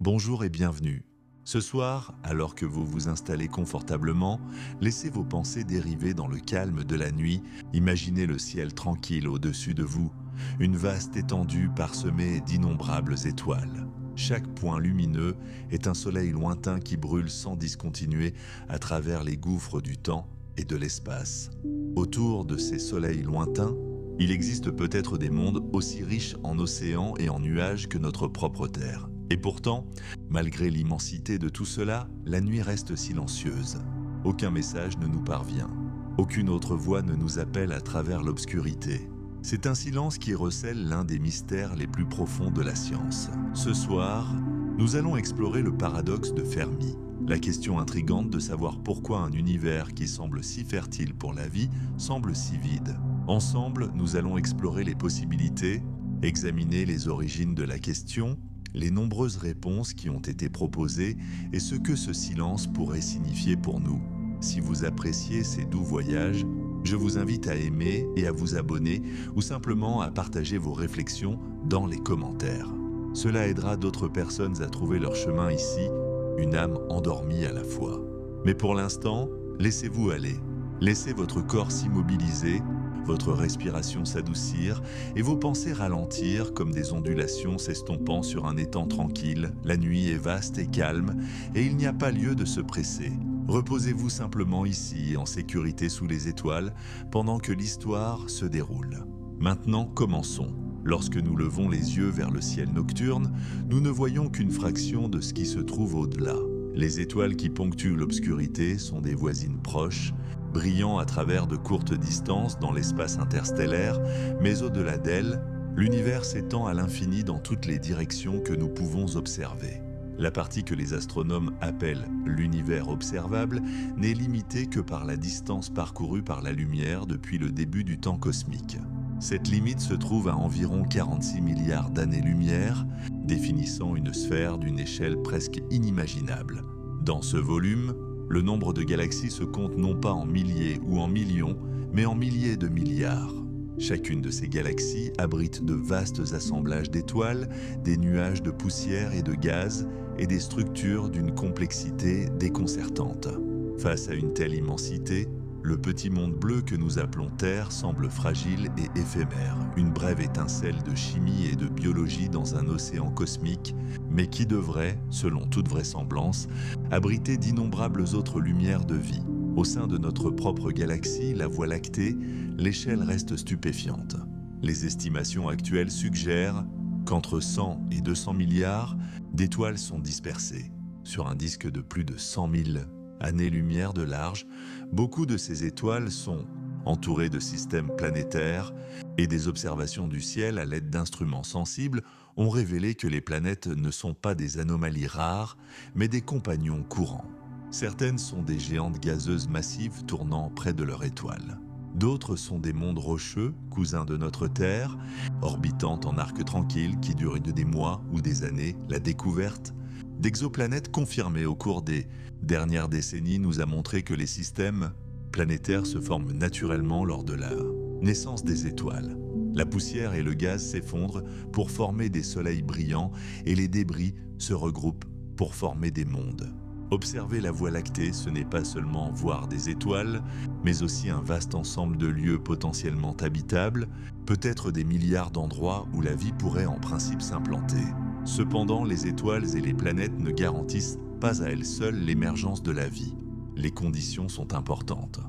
Bonjour et bienvenue. Ce soir, alors que vous vous installez confortablement, laissez vos pensées dériver dans le calme de la nuit, imaginez le ciel tranquille au-dessus de vous, une vaste étendue parsemée d'innombrables étoiles. Chaque point lumineux est un soleil lointain qui brûle sans discontinuer à travers les gouffres du temps et de l'espace. Autour de ces soleils lointains, il existe peut-être des mondes aussi riches en océans et en nuages que notre propre Terre. Et pourtant, malgré l'immensité de tout cela, la nuit reste silencieuse. Aucun message ne nous parvient. Aucune autre voix ne nous appelle à travers l'obscurité. C'est un silence qui recèle l'un des mystères les plus profonds de la science. Ce soir, nous allons explorer le paradoxe de Fermi. La question intrigante de savoir pourquoi un univers qui semble si fertile pour la vie semble si vide. Ensemble, nous allons explorer les possibilités, examiner les origines de la question, les nombreuses réponses qui ont été proposées et ce que ce silence pourrait signifier pour nous. Si vous appréciez ces doux voyages, je vous invite à aimer et à vous abonner ou simplement à partager vos réflexions dans les commentaires. Cela aidera d'autres personnes à trouver leur chemin ici, une âme endormie à la fois. Mais pour l'instant, laissez-vous aller. Laissez votre corps s'immobiliser, votre respiration s'adoucir et vos pensées ralentir comme des ondulations s'estompant sur un étang tranquille. La nuit est vaste et calme et il n'y a pas lieu de se presser. Reposez-vous simplement ici, en sécurité sous les étoiles, pendant que l'histoire se déroule. Maintenant, commençons. Lorsque nous levons les yeux vers le ciel nocturne, nous ne voyons qu'une fraction de ce qui se trouve au-delà. Les étoiles qui ponctuent l'obscurité sont des voisines proches, brillant à travers de courtes distances dans l'espace interstellaire, mais au-delà d'elles, l'univers s'étend à l'infini dans toutes les directions que nous pouvons observer. La partie que les astronomes appellent l'univers observable n'est limitée que par la distance parcourue par la lumière depuis le début du temps cosmique. Cette limite se trouve à environ 46 milliards d'années-lumière, définissant une sphère d'une échelle presque inimaginable. Dans ce volume, le nombre de galaxies se compte non pas en milliers ou en millions, mais en milliers de milliards. Chacune de ces galaxies abrite de vastes assemblages d'étoiles, des nuages de poussière et de gaz, et des structures d'une complexité déconcertante. Face à une telle immensité, le petit monde bleu que nous appelons Terre semble fragile et éphémère, une brève étincelle de chimie et de biologie dans un océan cosmique, mais qui devrait, selon toute vraisemblance, abriter d'innombrables autres lumières de vie. Au sein de notre propre galaxie, la Voie lactée, l'échelle reste stupéfiante. Les estimations actuelles suggèrent qu'entre 100 et 200 milliards d'étoiles sont dispersées. Sur un disque de plus de 100 000 années-lumière de large, beaucoup de ces étoiles sont entourées de systèmes planétaires et des observations du ciel à l'aide d'instruments sensibles ont révélé que les planètes ne sont pas des anomalies rares, mais des compagnons courants. Certaines sont des géantes gazeuses massives tournant près de leur étoile. D'autres sont des mondes rocheux, cousins de notre Terre, orbitant en arc tranquille qui durent des mois ou des années. La découverte d'exoplanètes confirmées au cours des dernières décennies nous a montré que les systèmes planétaires se forment naturellement lors de la naissance des étoiles. La poussière et le gaz s'effondrent pour former des soleils brillants et les débris se regroupent pour former des mondes. Observer la Voie lactée, ce n'est pas seulement voir des étoiles, mais aussi un vaste ensemble de lieux potentiellement habitables, peut-être des milliards d'endroits où la vie pourrait en principe s'implanter. Cependant, les étoiles et les planètes ne garantissent pas à elles seules l'émergence de la vie. Les conditions sont importantes.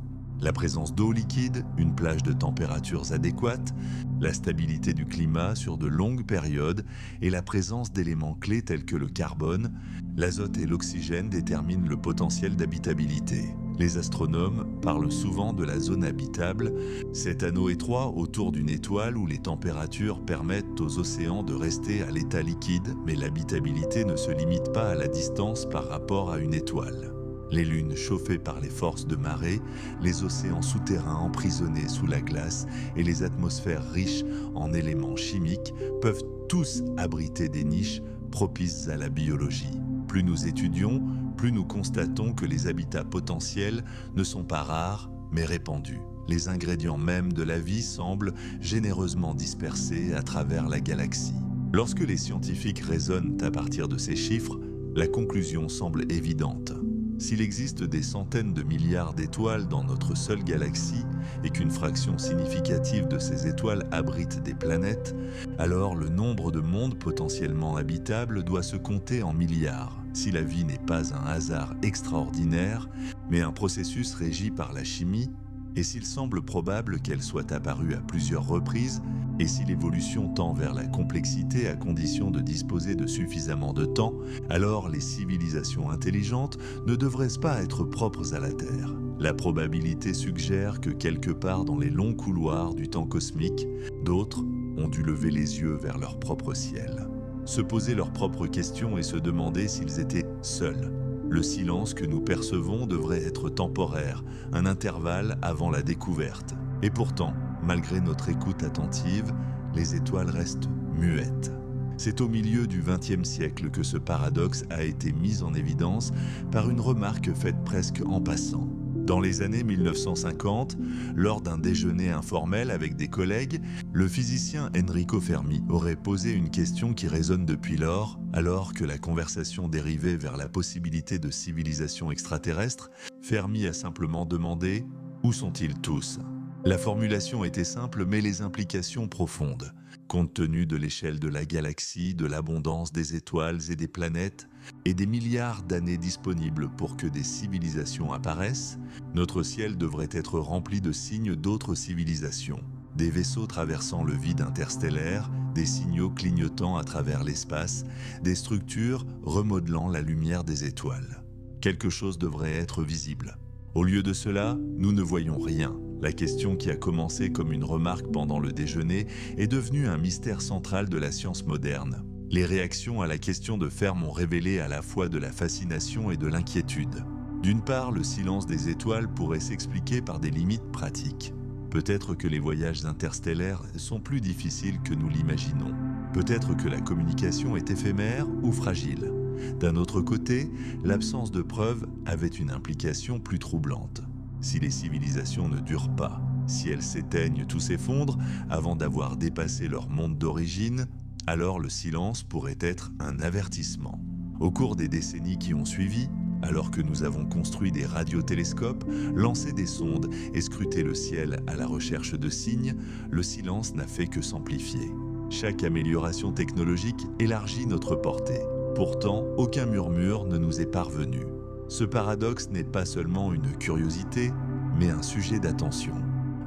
La présence d'eau liquide, une plage de températures adéquates, la stabilité du climat sur de longues périodes et la présence d'éléments clés tels que le carbone, l'azote et l'oxygène déterminent le potentiel d'habitabilité. Les astronomes parlent souvent de la zone habitable, cet anneau étroit autour d'une étoile où les températures permettent aux océans de rester à l'état liquide, mais l'habitabilité ne se limite pas à la distance par rapport à une étoile. Les lunes chauffées par les forces de marée, les océans souterrains emprisonnés sous la glace et les atmosphères riches en éléments chimiques peuvent tous abriter des niches propices à la biologie. Plus nous étudions, plus nous constatons que les habitats potentiels ne sont pas rares, mais répandus. Les ingrédients mêmes de la vie semblent généreusement dispersés à travers la galaxie. Lorsque les scientifiques raisonnent à partir de ces chiffres, la conclusion semble évidente. S'il existe des centaines de milliards d'étoiles dans notre seule galaxie et qu'une fraction significative de ces étoiles abrite des planètes, alors le nombre de mondes potentiellement habitables doit se compter en milliards. Si la vie n'est pas un hasard extraordinaire, mais un processus régi par la chimie, et s'il semble probable qu'elle soit apparue à plusieurs reprises, et si l'évolution tend vers la complexité à condition de disposer de suffisamment de temps, alors les civilisations intelligentes ne devraient pas être propres à la Terre. La probabilité suggère que quelque part dans les longs couloirs du temps cosmique, d'autres ont dû lever les yeux vers leur propre ciel, se poser leurs propres questions et se demander s'ils étaient seuls. Le silence que nous percevons devrait être temporaire, un intervalle avant la découverte. Et pourtant, malgré notre écoute attentive, les étoiles restent muettes. C'est au milieu du XXe siècle que ce paradoxe a été mis en évidence par une remarque faite presque en passant. Dans les années 1950, lors d'un déjeuner informel avec des collègues, le physicien Enrico Fermi aurait posé une question qui résonne depuis lors, alors que la conversation dérivait vers la possibilité de civilisation extraterrestre. Fermi a simplement demandé « Où sont-ils tous ?» La formulation était simple, mais les implications profondes. Compte tenu de l'échelle de la galaxie, de l'abondance des étoiles et des planètes, et des milliards d'années disponibles pour que des civilisations apparaissent, notre ciel devrait être rempli de signes d'autres civilisations. Des vaisseaux traversant le vide interstellaire, des signaux clignotant à travers l'espace, des structures remodelant la lumière des étoiles. Quelque chose devrait être visible. Au lieu de cela, nous ne voyons rien. La question qui a commencé comme une remarque pendant le déjeuner est devenue un mystère central de la science moderne. Les réactions à la question de Fermi ont révélé à la fois de la fascination et de l'inquiétude. D'une part, le silence des étoiles pourrait s'expliquer par des limites pratiques. Peut-être que les voyages interstellaires sont plus difficiles que nous l'imaginons. Peut-être que la communication est éphémère ou fragile. D'un autre côté, l'absence de preuves avait une implication plus troublante. Si les civilisations ne durent pas, si elles s'éteignent, tout s'effondre avant d'avoir dépassé leur monde d'origine, alors le silence pourrait être un avertissement. Au cours des décennies qui ont suivi, alors que nous avons construit des radiotélescopes, lancé des sondes et scruté le ciel à la recherche de signes, le silence n'a fait que s'amplifier. Chaque amélioration technologique élargit notre portée. Pourtant, aucun murmure ne nous est parvenu. Ce paradoxe n'est pas seulement une curiosité, mais un sujet d'attention.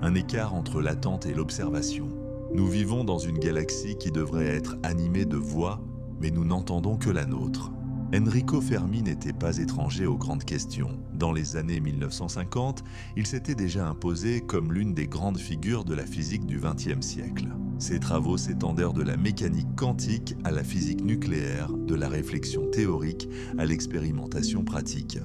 Un écart entre l'attente et l'observation. Nous vivons dans une galaxie qui devrait être animée de voix, mais nous n'entendons que la nôtre. Enrico Fermi n'était pas étranger aux grandes questions. Dans les années 1950, il s'était déjà imposé comme l'une des grandes figures de la physique du XXe siècle. Ses travaux s'étendèrent de la mécanique quantique à la physique nucléaire, de la réflexion théorique à l'expérimentation pratique.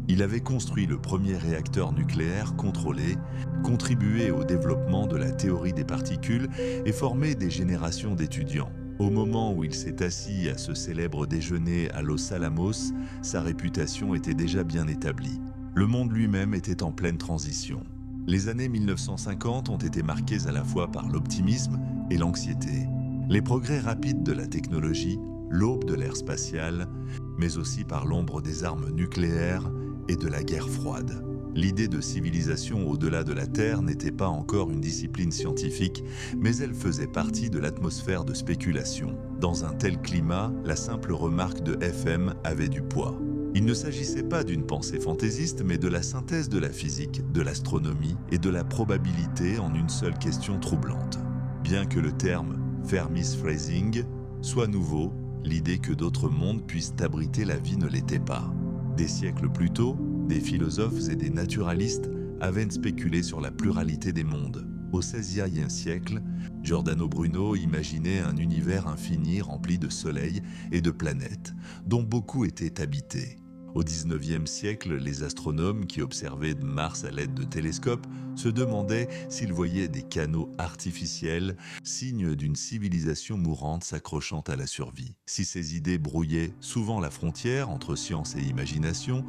Il avait construit le premier réacteur nucléaire contrôlé, contribué au développement de la théorie des particules et formé des générations d'étudiants. Au moment où il s'est assis à ce célèbre déjeuner à Los Alamos, sa réputation était déjà bien établie. Le monde lui-même était en pleine transition. Les années 1950 ont été marquées à la fois par l'optimisme et l'anxiété. Les progrès rapides de la technologie, l'aube de l'ère spatiale, mais aussi par l'ombre des armes nucléaires et de la guerre froide. L'idée de civilisation au-delà de la Terre n'était pas encore une discipline scientifique, mais elle faisait partie de l'atmosphère de spéculation. Dans un tel climat, la simple remarque de FM avait du poids. Il ne s'agissait pas d'une pensée fantaisiste, mais de la synthèse de la physique, de l'astronomie et de la probabilité en une seule question troublante. Bien que le terme « Fermi's Phrasing » soit nouveau, l'idée que d'autres mondes puissent abriter la vie ne l'était pas. Des siècles plus tôt, des philosophes et des naturalistes avaient spéculé sur la pluralité des mondes. Au XVIe siècle, Giordano Bruno imaginait un univers infini rempli de soleils et de planètes, dont beaucoup étaient habités. Au XIXe siècle, les astronomes qui observaient Mars à l'aide de télescopes se demandaient s'ils voyaient des canaux artificiels, signe d'une civilisation mourante s'accrochant à la survie. Si ces idées brouillaient souvent la frontière entre science et imagination,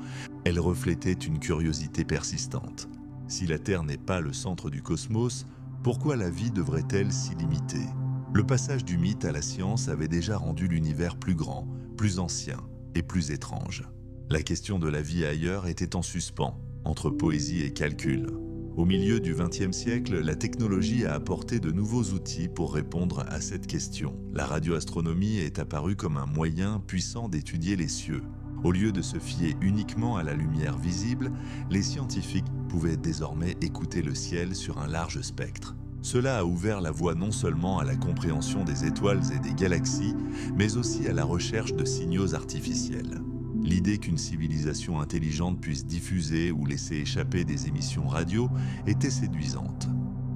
elles reflétaient une curiosité persistante. Si la Terre n'est pas le centre du cosmos, pourquoi la vie devrait-elle s'y limiter ? Le passage du mythe à la science avait déjà rendu l'univers plus grand, plus ancien et plus étrange. La question de la vie ailleurs était en suspens, entre poésie et calcul. Au milieu du XXe siècle, la technologie a apporté de nouveaux outils pour répondre à cette question. La radioastronomie est apparue comme un moyen puissant d'étudier les cieux. Au lieu de se fier uniquement à la lumière visible, les scientifiques pouvaient désormais écouter le ciel sur un large spectre. Cela a ouvert la voie non seulement à la compréhension des étoiles et des galaxies, mais aussi à la recherche de signaux artificiels. L'idée qu'une civilisation intelligente puisse diffuser ou laisser échapper des émissions radio était séduisante.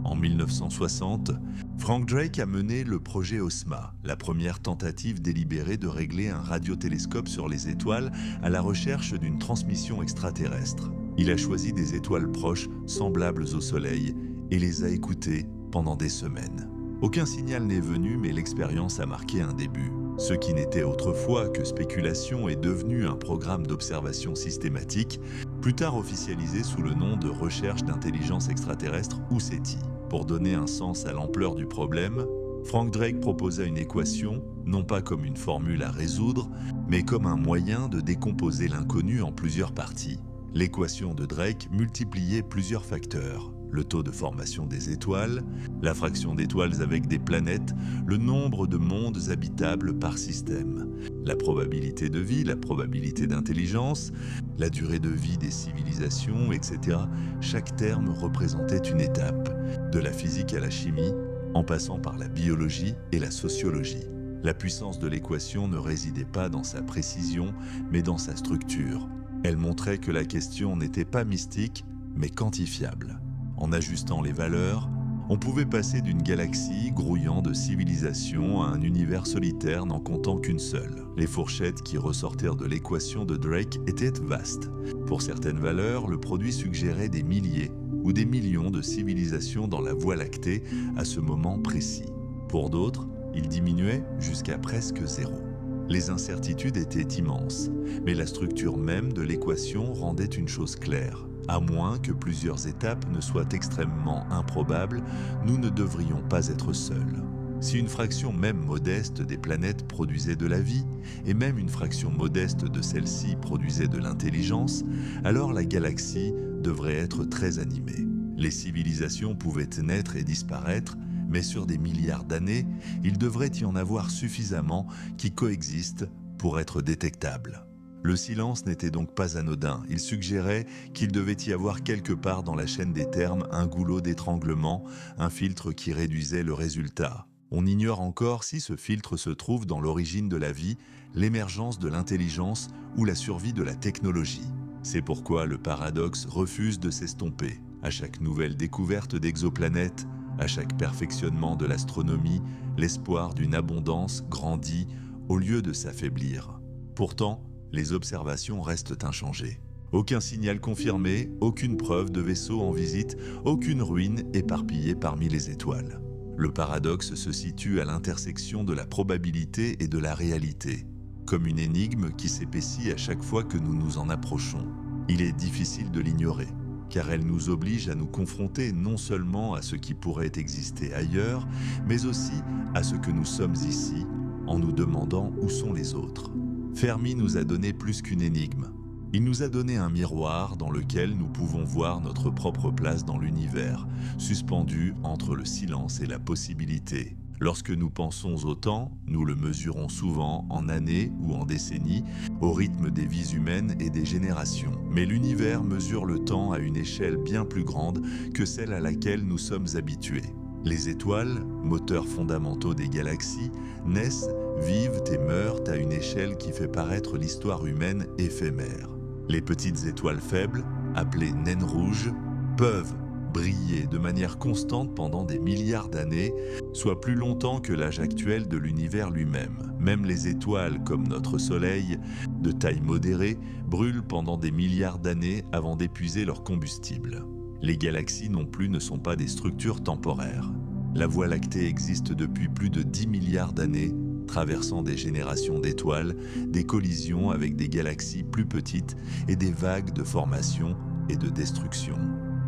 En 1960, Frank Drake a mené le projet OSMA, la première tentative délibérée de régler un radiotélescope sur les étoiles à la recherche d'une transmission extraterrestre. Il a choisi des étoiles proches, semblables au Soleil, et les a écoutées pendant des semaines. Aucun signal n'est venu, mais l'expérience a marqué un début. Ce qui n'était autrefois que spéculation est devenu un programme d'observation systématique, plus tard officialisé sous le nom de Recherche d'intelligence extraterrestre ou SETI. Pour donner un sens à l'ampleur du problème, Frank Drake proposa une équation, non pas comme une formule à résoudre, mais comme un moyen de décomposer l'inconnu en plusieurs parties. L'équation de Drake multipliait plusieurs facteurs. Le taux de formation des étoiles, la fraction d'étoiles avec des planètes, le nombre de mondes habitables par système, la probabilité de vie, la probabilité d'intelligence, la durée de vie des civilisations, etc. Chaque terme représentait une étape, de la physique à la chimie, en passant par la biologie et la sociologie. La puissance de l'équation ne résidait pas dans sa précision, mais dans sa structure. Elle montrait que la question n'était pas mystique, mais quantifiable. En ajustant les valeurs, on pouvait passer d'une galaxie grouillant de civilisations à un univers solitaire n'en comptant qu'une seule. Les fourchettes qui ressortirent de l'équation de Drake étaient vastes. Pour certaines valeurs, le produit suggérait des milliers ou des millions de civilisations dans la Voie lactée à ce moment précis. Pour d'autres, il diminuait jusqu'à presque zéro. Les incertitudes étaient immenses, mais la structure même de l'équation rendait une chose claire. À moins que plusieurs étapes ne soient extrêmement improbables, nous ne devrions pas être seuls. Si une fraction même modeste des planètes produisait de la vie, et même une fraction modeste de celle-ci produisait de l'intelligence, alors la galaxie devrait être très animée. Les civilisations pouvaient naître et disparaître, mais sur des milliards d'années, il devrait y en avoir suffisamment qui coexistent pour être détectables. Le silence n'était donc pas anodin, il suggérait qu'il devait y avoir quelque part dans la chaîne des termes un goulot d'étranglement, un filtre qui réduisait le résultat. On ignore encore si ce filtre se trouve dans l'origine de la vie, l'émergence de l'intelligence ou la survie de la technologie. C'est pourquoi le paradoxe refuse de s'estomper. À chaque nouvelle découverte d'exoplanètes, à chaque perfectionnement de l'astronomie, l'espoir d'une abondance grandit au lieu de s'affaiblir. Pourtant, les observations restent inchangées. Aucun signal confirmé, aucune preuve de vaisseau en visite, aucune ruine éparpillée parmi les étoiles. Le paradoxe se situe à l'intersection de la probabilité et de la réalité, comme une énigme qui s'épaissit à chaque fois que nous nous en approchons. Il est difficile de l'ignorer, car elle nous oblige à nous confronter non seulement à ce qui pourrait exister ailleurs, mais aussi à ce que nous sommes ici, en nous demandant où sont les autres. Fermi nous a donné plus qu'une énigme. Il nous a donné un miroir dans lequel nous pouvons voir notre propre place dans l'univers, suspendu entre le silence et la possibilité. Lorsque nous pensons au temps, nous le mesurons souvent en années ou en décennies, au rythme des vies humaines et des générations. Mais l'univers mesure le temps à une échelle bien plus grande que celle à laquelle nous sommes habitués. Les étoiles, moteurs fondamentaux des galaxies, naissent, vivent et meurent à une échelle qui fait paraître l'histoire humaine éphémère. Les petites étoiles faibles, appelées naines rouges, peuvent briller de manière constante pendant des milliards d'années, soit plus longtemps que l'âge actuel de l'univers lui-même. Même les étoiles, comme notre Soleil, de taille modérée, brûlent pendant des milliards d'années avant d'épuiser leur combustible. Les galaxies non plus ne sont pas des structures temporaires. La Voie lactée existe depuis plus de 10 milliards d'années, traversant des générations d'étoiles, des collisions avec des galaxies plus petites et des vagues de formation et de destruction.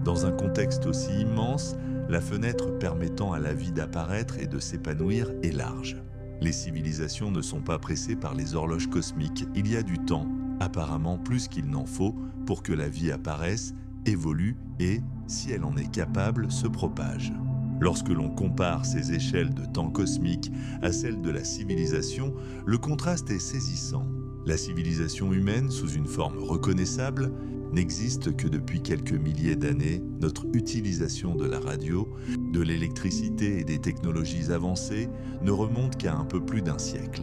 Dans un contexte aussi immense, la fenêtre permettant à la vie d'apparaître et de s'épanouir est large. Les civilisations ne sont pas pressées par les horloges cosmiques. Il y a du temps, apparemment plus qu'il n'en faut, pour que la vie apparaisse, évolue et, si elle en est capable, se propage. Lorsque l'on compare ces échelles de temps cosmique à celles de la civilisation, le contraste est saisissant. La civilisation humaine, sous une forme reconnaissable, n'existe que depuis quelques milliers d'années. Notre utilisation de la radio, de l'électricité et des technologies avancées ne remonte qu'à un peu plus d'un siècle.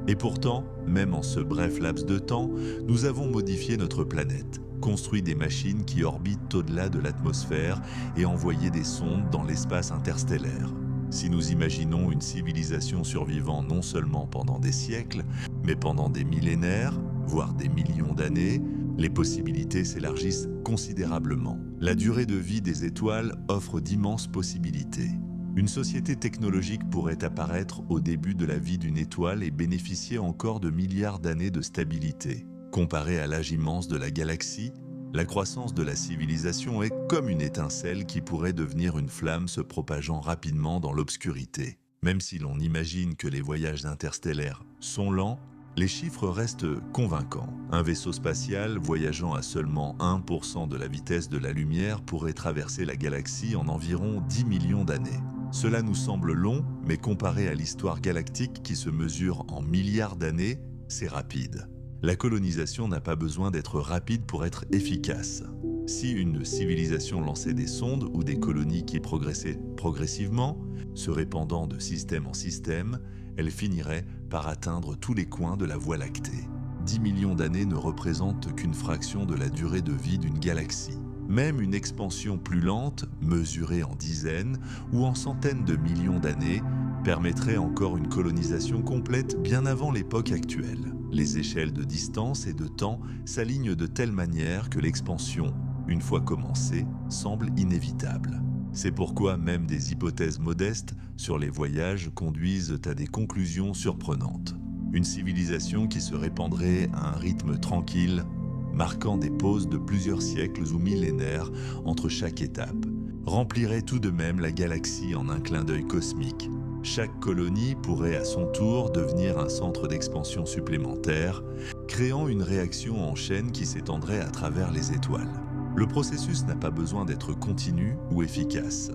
Et pourtant, même en ce bref laps de temps, nous avons modifié notre planète, construit des machines qui orbitent au-delà de l'atmosphère et envoyé des sondes dans l'espace interstellaire. Si nous imaginons une civilisation survivant non seulement pendant des siècles, mais pendant des millénaires, voire des millions d'années, les possibilités s'élargissent considérablement. La durée de vie des étoiles offre d'immenses possibilités. Une société technologique pourrait apparaître au début de la vie d'une étoile et bénéficier encore de milliards d'années de stabilité. Comparée à l'âge immense de la galaxie, la croissance de la civilisation est comme une étincelle qui pourrait devenir une flamme se propageant rapidement dans l'obscurité. Même si l'on imagine que les voyages interstellaires sont lents, les chiffres restent convaincants. Un vaisseau spatial voyageant à seulement 1% de la vitesse de la lumière pourrait traverser la galaxie en environ 10 millions d'années. Cela nous semble long, mais comparé à l'histoire galactique qui se mesure en milliards d'années, c'est rapide. La colonisation n'a pas besoin d'être rapide pour être efficace. Si une civilisation lançait des sondes ou des colonies qui progressaient progressivement, se répandant de système en système, elle finirait par atteindre tous les coins de la Voie lactée. 10 millions d'années ne représentent qu'une fraction de la durée de vie d'une galaxie. Même une expansion plus lente, mesurée en dizaines ou en centaines de millions d'années, permettrait encore une colonisation complète bien avant l'époque actuelle. Les échelles de distance et de temps s'alignent de telle manière que l'expansion, une fois commencée, semble inévitable. C'est pourquoi même des hypothèses modestes sur les voyages conduisent à des conclusions surprenantes. Une civilisation qui se répandrait à un rythme tranquille, marquant des pauses de plusieurs siècles ou millénaires entre chaque étape, remplirait tout de même la galaxie en un clin d'œil cosmique. Chaque colonie pourrait à son tour devenir un centre d'expansion supplémentaire, créant une réaction en chaîne qui s'étendrait à travers les étoiles. Le processus n'a pas besoin d'être continu ou efficace.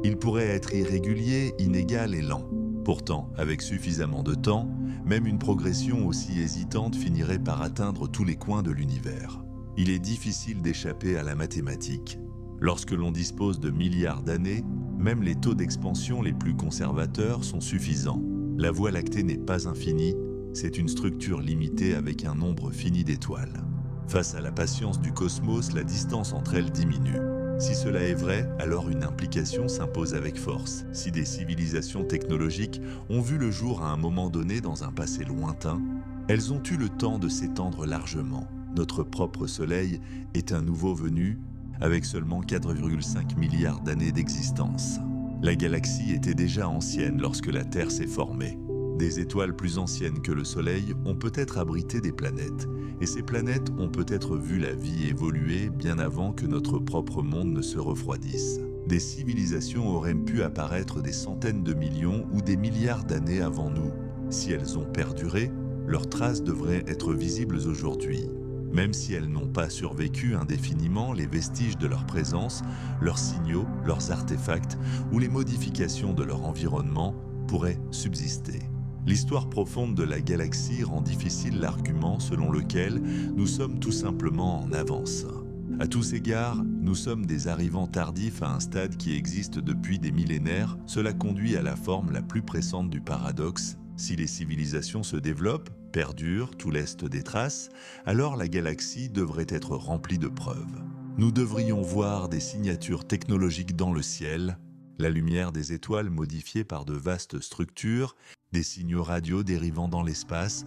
Il pourrait être irrégulier, inégal et lent. Pourtant, avec suffisamment de temps, même une progression aussi hésitante finirait par atteindre tous les coins de l'univers. Il est difficile d'échapper à la mathématique. Lorsque l'on dispose de milliards d'années, même les taux d'expansion les plus conservateurs sont suffisants. La Voie lactée n'est pas infinie, c'est une structure limitée avec un nombre fini d'étoiles. Face à la patience du cosmos, la distance entre elles diminue. Si cela est vrai, alors une implication s'impose avec force. Si des civilisations technologiques ont vu le jour à un moment donné dans un passé lointain, elles ont eu le temps de s'étendre largement. Notre propre Soleil est un nouveau venu, avec seulement 4,5 milliards d'années d'existence. La galaxie était déjà ancienne lorsque la Terre s'est formée. Des étoiles plus anciennes que le Soleil ont peut-être abrité des planètes, et ces planètes ont peut-être vu la vie évoluer bien avant que notre propre monde ne se refroidisse. Des civilisations auraient pu apparaître des centaines de millions ou des milliards d'années avant nous. Si elles ont perduré, leurs traces devraient être visibles aujourd'hui. Même si elles n'ont pas survécu indéfiniment, les vestiges de leur présence, leurs signaux, leurs artefacts ou les modifications de leur environnement pourraient subsister. L'histoire profonde de la galaxie rend difficile l'argument selon lequel nous sommes tout simplement en avance. À tous égards, nous sommes des arrivants tardifs à un stade qui existe depuis des millénaires. Cela conduit à la forme la plus pressante du paradoxe. Si les civilisations se développent, perdurent, tout laisse des traces, alors la galaxie devrait être remplie de preuves. Nous devrions voir des signatures technologiques dans le ciel, la lumière des étoiles modifiée par de vastes structures, des signaux radio dérivant dans l'espace,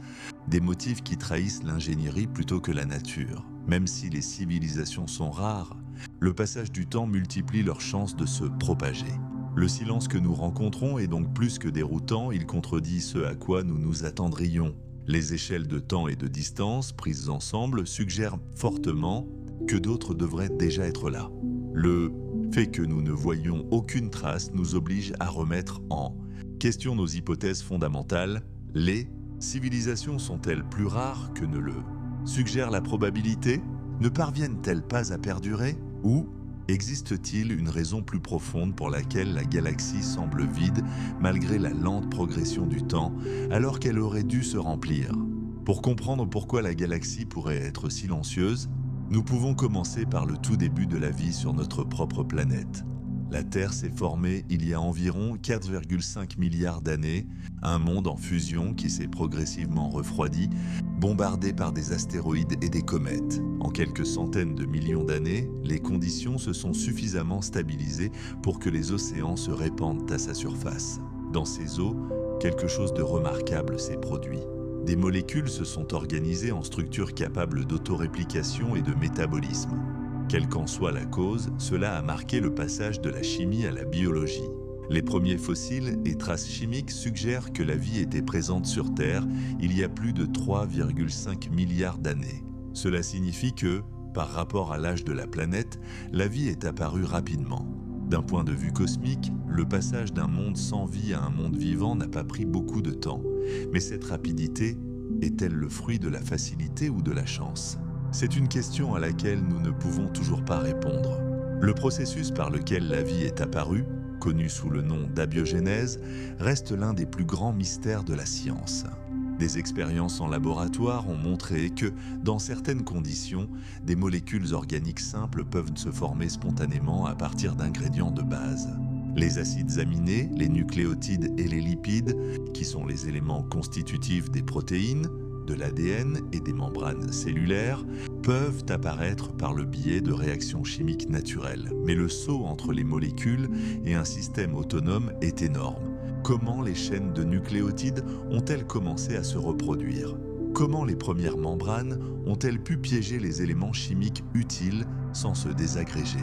des motifs qui trahissent l'ingénierie plutôt que la nature. Même si les civilisations sont rares, le passage du temps multiplie leurs chances de se propager. Le silence que nous rencontrons est donc plus que déroutant, il contredit ce à quoi nous nous attendrions. Les échelles de temps et de distance prises ensemble suggèrent fortement que d'autres devraient déjà être là. Le fait que nous ne voyons aucune trace nous oblige à remettre en question nos hypothèses fondamentales. Les civilisations sont-elles plus rares que ne le suggère la probabilité? Ne parviennent-elles pas à perdurer? Ou existe-t-il une raison plus profonde pour laquelle la galaxie semble vide malgré la lente progression du temps, alors qu'elle aurait dû se remplir? Pour comprendre pourquoi la galaxie pourrait être silencieuse, nous pouvons commencer par le tout début de la vie sur notre propre planète. La Terre s'est formée il y a environ 4,5 milliards d'années, un monde en fusion qui s'est progressivement refroidi, bombardé par des astéroïdes et des comètes. En quelques centaines de millions d'années, les conditions se sont suffisamment stabilisées pour que les océans se répandent à sa surface. Dans ces eaux, quelque chose de remarquable s'est produit. Des molécules se sont organisées en structures capables d'autoréplication et de métabolisme. Quelle qu'en soit la cause, cela a marqué le passage de la chimie à la biologie. Les premiers fossiles et traces chimiques suggèrent que la vie était présente sur Terre il y a plus de 3,5 milliards d'années. Cela signifie que, par rapport à l'âge de la planète, la vie est apparue rapidement. D'un point de vue cosmique, le passage d'un monde sans vie à un monde vivant n'a pas pris beaucoup de temps. Mais cette rapidité est-elle le fruit de la facilité ou de la chance ? C'est une question à laquelle nous ne pouvons toujours pas répondre. Le processus par lequel la vie est apparue, connu sous le nom d'abiogénèse, reste l'un des plus grands mystères de la science. Des expériences en laboratoire ont montré que, dans certaines conditions, des molécules organiques simples peuvent se former spontanément à partir d'ingrédients de base. Les acides aminés, les nucléotides et les lipides, qui sont les éléments constitutifs des protéines, de l'ADN et des membranes cellulaires, peuvent apparaître par le biais de réactions chimiques naturelles. Mais le saut entre les molécules et un système autonome est énorme. Comment les chaînes de nucléotides ont-elles commencé à se reproduire? Comment les premières membranes ont-elles pu piéger les éléments chimiques utiles sans se désagréger?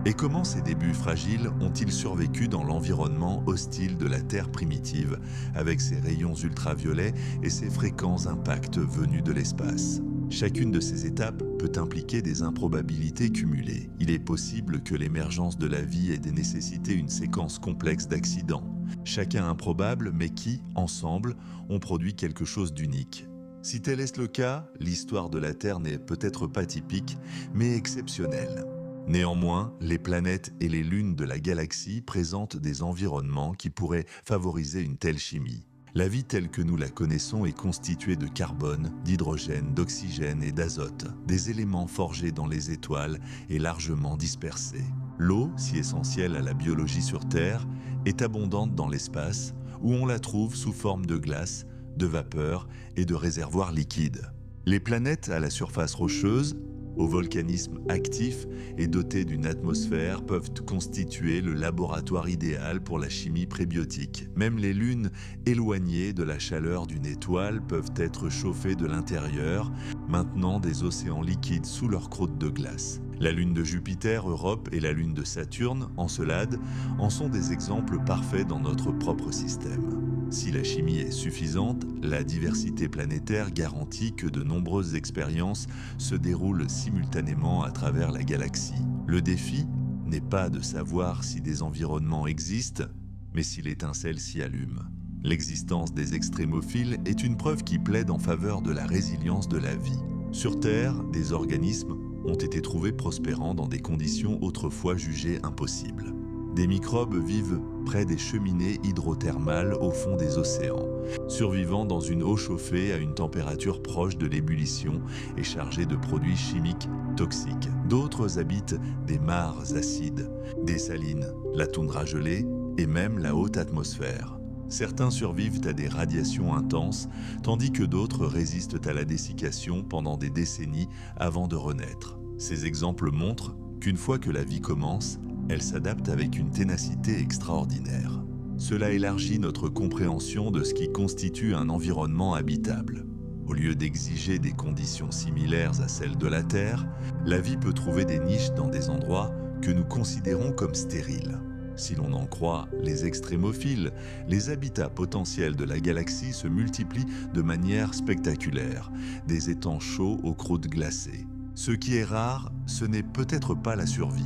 Et comment ces débuts fragiles ont-ils survécu dans l'environnement hostile de la Terre primitive, avec ses rayons ultraviolets et ses fréquents impacts venus de l'espace? Chacune de ces étapes peut impliquer des improbabilités cumulées. Il est possible que l'émergence de la vie ait nécessité une séquence complexe d'accidents, chacun improbable mais qui, ensemble, ont produit quelque chose d'unique. Si tel est le cas, l'histoire de la Terre n'est peut-être pas typique, mais exceptionnelle. Néanmoins, les planètes et les lunes de la galaxie présentent des environnements qui pourraient favoriser une telle chimie. La vie telle que nous la connaissons est constituée de carbone, d'hydrogène, d'oxygène et d'azote, des éléments forgés dans les étoiles et largement dispersés. L'eau, si essentielle à la biologie sur Terre, est abondante dans l'espace, où on la trouve sous forme de glace, de vapeur et de réservoirs liquides. Les planètes à la surface rocheuse, au volcanisme actif et dotés d'une atmosphère, peuvent constituer le laboratoire idéal pour la chimie prébiotique. Même les lunes éloignées de la chaleur d'une étoile peuvent être chauffées de l'intérieur, maintenant des océans liquides sous leur croûte de glace. La lune de Jupiter, Europe, et la lune de Saturne, Encelade, en sont des exemples parfaits dans notre propre système. Si la chimie est suffisante, la diversité planétaire garantit que de nombreuses expériences se déroulent simultanément à travers la galaxie. Le défi n'est pas de savoir si des environnements existent, mais si l'étincelle s'y allume. L'existence des extrémophiles est une preuve qui plaide en faveur de la résilience de la vie. Sur Terre, des organismes ont été trouvés prospérant dans des conditions autrefois jugées impossibles. Des microbes vivent près des cheminées hydrothermales au fond des océans, survivant dans une eau chauffée à une température proche de l'ébullition et chargée de produits chimiques toxiques. D'autres habitent des mares acides, des salines, la toundra gelée et même la haute atmosphère. Certains survivent à des radiations intenses, tandis que d'autres résistent à la dessiccation pendant des décennies avant de renaître. Ces exemples montrent qu'une fois que la vie commence, elle s'adapte avec une ténacité extraordinaire. Cela élargit notre compréhension de ce qui constitue un environnement habitable. Au lieu d'exiger des conditions similaires à celles de la Terre, la vie peut trouver des niches dans des endroits que nous considérons comme stériles. Si l'on en croit les extrémophiles, les habitats potentiels de la galaxie se multiplient de manière spectaculaire, des étangs chauds aux croûtes glacées. Ce qui est rare, ce n'est peut-être pas la survie,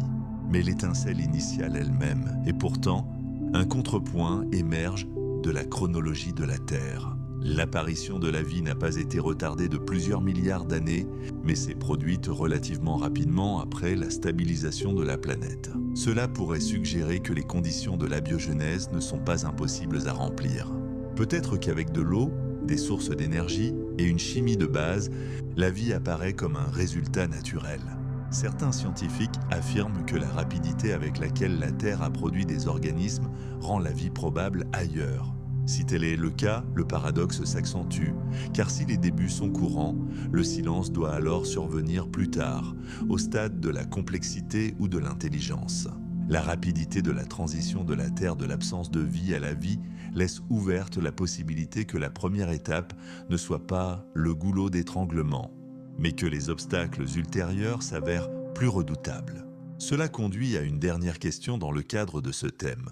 mais l'étincelle initiale elle-même. Et pourtant, un contrepoint émerge de la chronologie de la Terre. L'apparition de la vie n'a pas été retardée de plusieurs milliards d'années, mais s'est produite relativement rapidement après la stabilisation de la planète. Cela pourrait suggérer que les conditions de l'abiogenèse ne sont pas impossibles à remplir. Peut-être qu'avec de l'eau, des sources d'énergie et une chimie de base, la vie apparaît comme un résultat naturel. Certains scientifiques affirment que la rapidité avec laquelle la Terre a produit des organismes rend la vie probable ailleurs. Si tel est le cas, le paradoxe s'accentue, car si les débuts sont courants, le silence doit alors survenir plus tard, au stade de la complexité ou de l'intelligence. La rapidité de la transition de la Terre de l'absence de vie à la vie laisse ouverte la possibilité que la première étape ne soit pas le goulot d'étranglement, mais que les obstacles ultérieurs s'avèrent plus redoutables. Cela conduit à une dernière question dans le cadre de ce thème.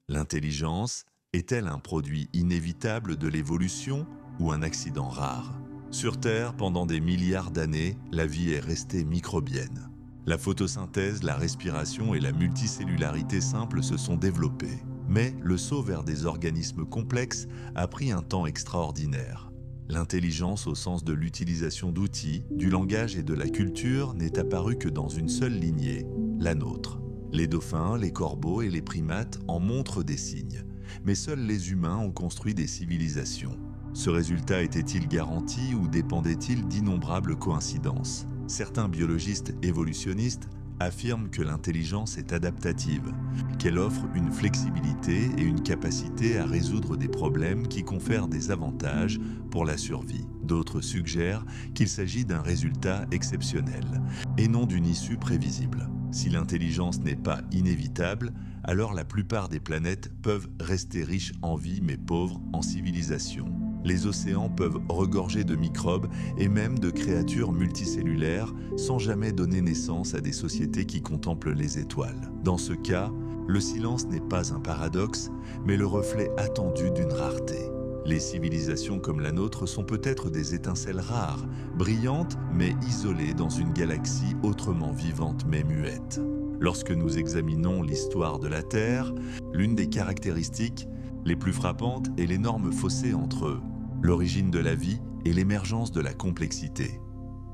L'intelligence est-elle un produit inévitable de l'évolution ou un accident rare? Sur Terre, pendant des milliards d'années, la vie est restée microbienne. La photosynthèse, la respiration et la multicellularité simple se sont développées. Mais le saut vers des organismes complexes a pris un temps extraordinaire. L'intelligence au sens de l'utilisation d'outils, du langage et de la culture n'est apparue que dans une seule lignée, la nôtre. Les dauphins, les corbeaux et les primates en montrent des signes. Mais seuls les humains ont construit des civilisations. Ce résultat était-il garanti ou dépendait-il d'innombrables coïncidences? Certains biologistes évolutionnistes affirment que l'intelligence est adaptative, qu'elle offre une flexibilité et une capacité à résoudre des problèmes qui confèrent des avantages pour la survie. D'autres suggèrent qu'il s'agit d'un résultat exceptionnel et non d'une issue prévisible. Si l'intelligence n'est pas inévitable, alors la plupart des planètes peuvent rester riches en vie mais pauvres en civilisation. Les océans peuvent regorger de microbes et même de créatures multicellulaires sans jamais donner naissance à des sociétés qui contemplent les étoiles. Dans ce cas, le silence n'est pas un paradoxe, mais le reflet attendu d'une rareté. Les civilisations comme la nôtre sont peut-être des étincelles rares, brillantes mais isolées dans une galaxie autrement vivante mais muette. Lorsque nous examinons l'histoire de la Terre, l'une des caractéristiques les plus frappantes est l'énorme fossé entre l'origine de la vie et l'émergence de la complexité.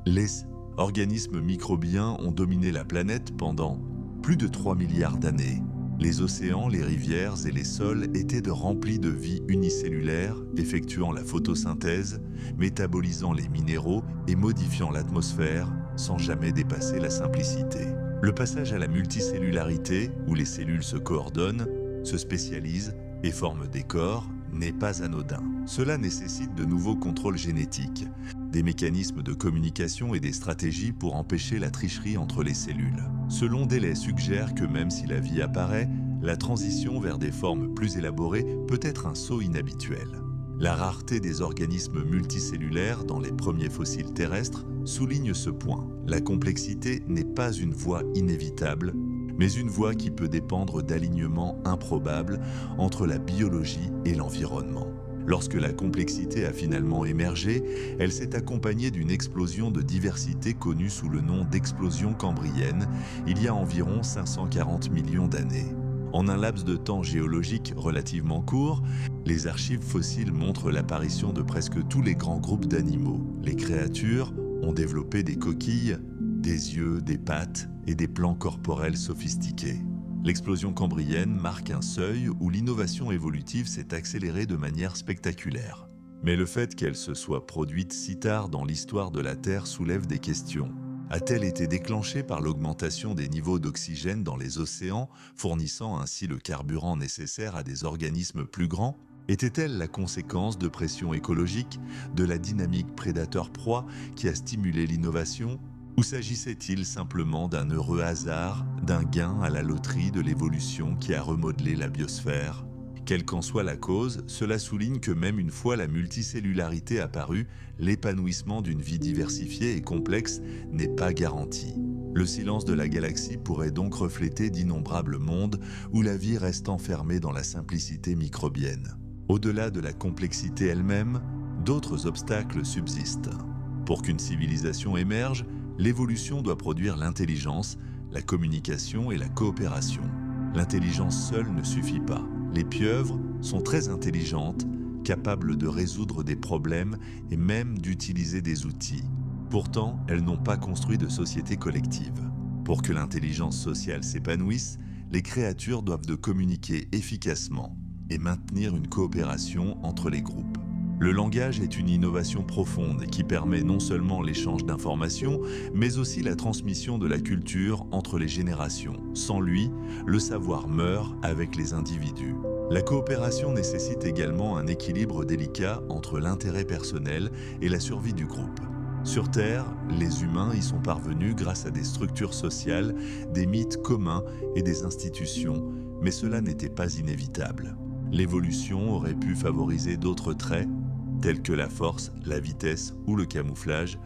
Les organismes microbiens ont dominé la planète pendant plus de 3 milliards d'années. Les océans, les rivières et les sols étaient remplis de vie unicellulaire, effectuant la photosynthèse, métabolisant les minéraux et modifiant l'atmosphère sans jamais dépasser la simplicité. Le passage à la multicellularité, où les cellules se coordonnent, se spécialisent et forment des corps, n'est pas anodin. Cela nécessite de nouveaux contrôles génétiques, des mécanismes de communication et des stratégies pour empêcher la tricherie entre les cellules. Ce long délai suggère que même si la vie apparaît, la transition vers des formes plus élaborées peut être un saut inhabituel. La rareté des organismes multicellulaires dans les premiers fossiles terrestres souligne ce point. La complexité n'est pas une voie inévitable, mais une voie qui peut dépendre d'alignements improbables entre la biologie et l'environnement. Lorsque la complexité a finalement émergé, elle s'est accompagnée d'une explosion de diversité connue sous le nom d'explosion cambrienne il y a environ 540 millions d'années. En un laps de temps géologique relativement court, les archives fossiles montrent l'apparition de presque tous les grands groupes d'animaux. Les créatures ont développé des coquilles, des yeux, des pattes et des plans corporels sophistiqués. L'explosion cambrienne marque un seuil où l'innovation évolutive s'est accélérée de manière spectaculaire. Mais le fait qu'elle se soit produite si tard dans l'histoire de la Terre soulève des questions. A-t-elle été déclenchée par l'augmentation des niveaux d'oxygène dans les océans, fournissant ainsi le carburant nécessaire à des organismes plus grands? Était-elle la conséquence de pressions écologiques, de la dynamique prédateur-proie qui a stimulé l'innovation? Ou s'agissait-il simplement d'un heureux hasard, d'un gain à la loterie de l'évolution qui a remodelé la biosphère? Quelle qu'en soit la cause, cela souligne que même une fois la multicellularité apparue, l'épanouissement d'une vie diversifiée et complexe n'est pas garanti. Le silence de la galaxie pourrait donc refléter d'innombrables mondes où la vie reste enfermée dans la simplicité microbienne. Au-delà de la complexité elle-même, d'autres obstacles subsistent. Pour qu'une civilisation émerge, l'évolution doit produire l'intelligence, la communication et la coopération. L'intelligence seule ne suffit pas. Les pieuvres sont très intelligentes, capables de résoudre des problèmes et même d'utiliser des outils. Pourtant, elles n'ont pas construit de société collective. Pour que l'intelligence sociale s'épanouisse, les créatures doivent de communiquer efficacement et maintenir une coopération entre les groupes. Le langage est une innovation profonde qui permet non seulement l'échange d'informations, mais aussi la transmission de la culture entre les générations. Sans lui, le savoir meurt avec les individus. La coopération nécessite également un équilibre délicat entre l'intérêt personnel et la survie du groupe. Sur Terre, les humains y sont parvenus grâce à des structures sociales, des mythes communs et des institutions, mais cela n'était pas inévitable. L'évolution aurait pu favoriser d'autres traits, tels que la force, la vitesse ou le camouflage,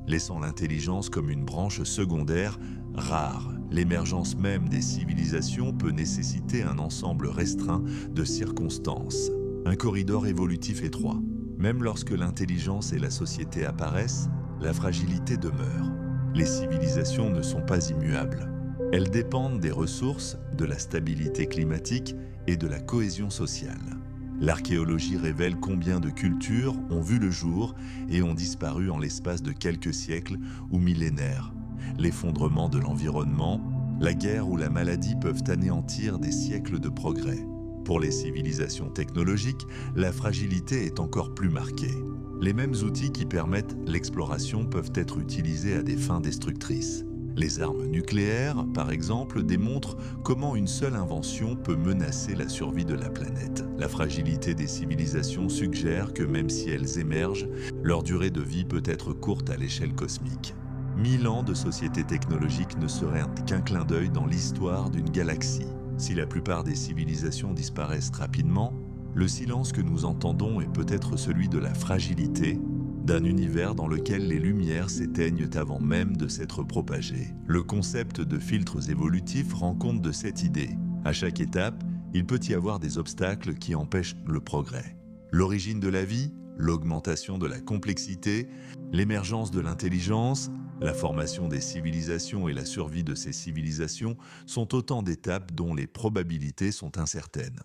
laissant l'intelligence comme une branche secondaire rare. L'émergence même des civilisations peut nécessiter un ensemble restreint de circonstances, un corridor évolutif étroit. Même lorsque l'intelligence et la société apparaissent, la fragilité demeure. Les civilisations ne sont pas immuables. Elles dépendent des ressources, de la stabilité climatique et de la cohésion sociale. L'archéologie révèle combien de cultures ont vu le jour et ont disparu en l'espace de quelques siècles ou millénaires. L'effondrement de l'environnement, la guerre ou la maladie peuvent anéantir des siècles de progrès. Pour les civilisations technologiques, la fragilité est encore plus marquée. Les mêmes outils qui permettent l'exploration peuvent être utilisés à des fins destructrices. Les armes nucléaires, par exemple, démontrent comment une seule invention peut menacer la survie de la planète. La fragilité des civilisations suggère que même si elles émergent, leur durée de vie peut être courte à l'échelle cosmique. 1000 ans de société technologique ne seraient qu'un clin d'œil dans l'histoire d'une galaxie. Si la plupart des civilisations disparaissent rapidement, le silence que nous entendons est peut-être celui de la fragilité d'un univers dans lequel les lumières s'éteignent avant même de s'être propagées. Le concept de filtres évolutifs rend compte de cette idée. À chaque étape, il peut y avoir des obstacles qui empêchent le progrès. L'origine de la vie, l'augmentation de la complexité, l'émergence de l'intelligence, la formation des civilisations et la survie de ces civilisations sont autant d'étapes dont les probabilités sont incertaines.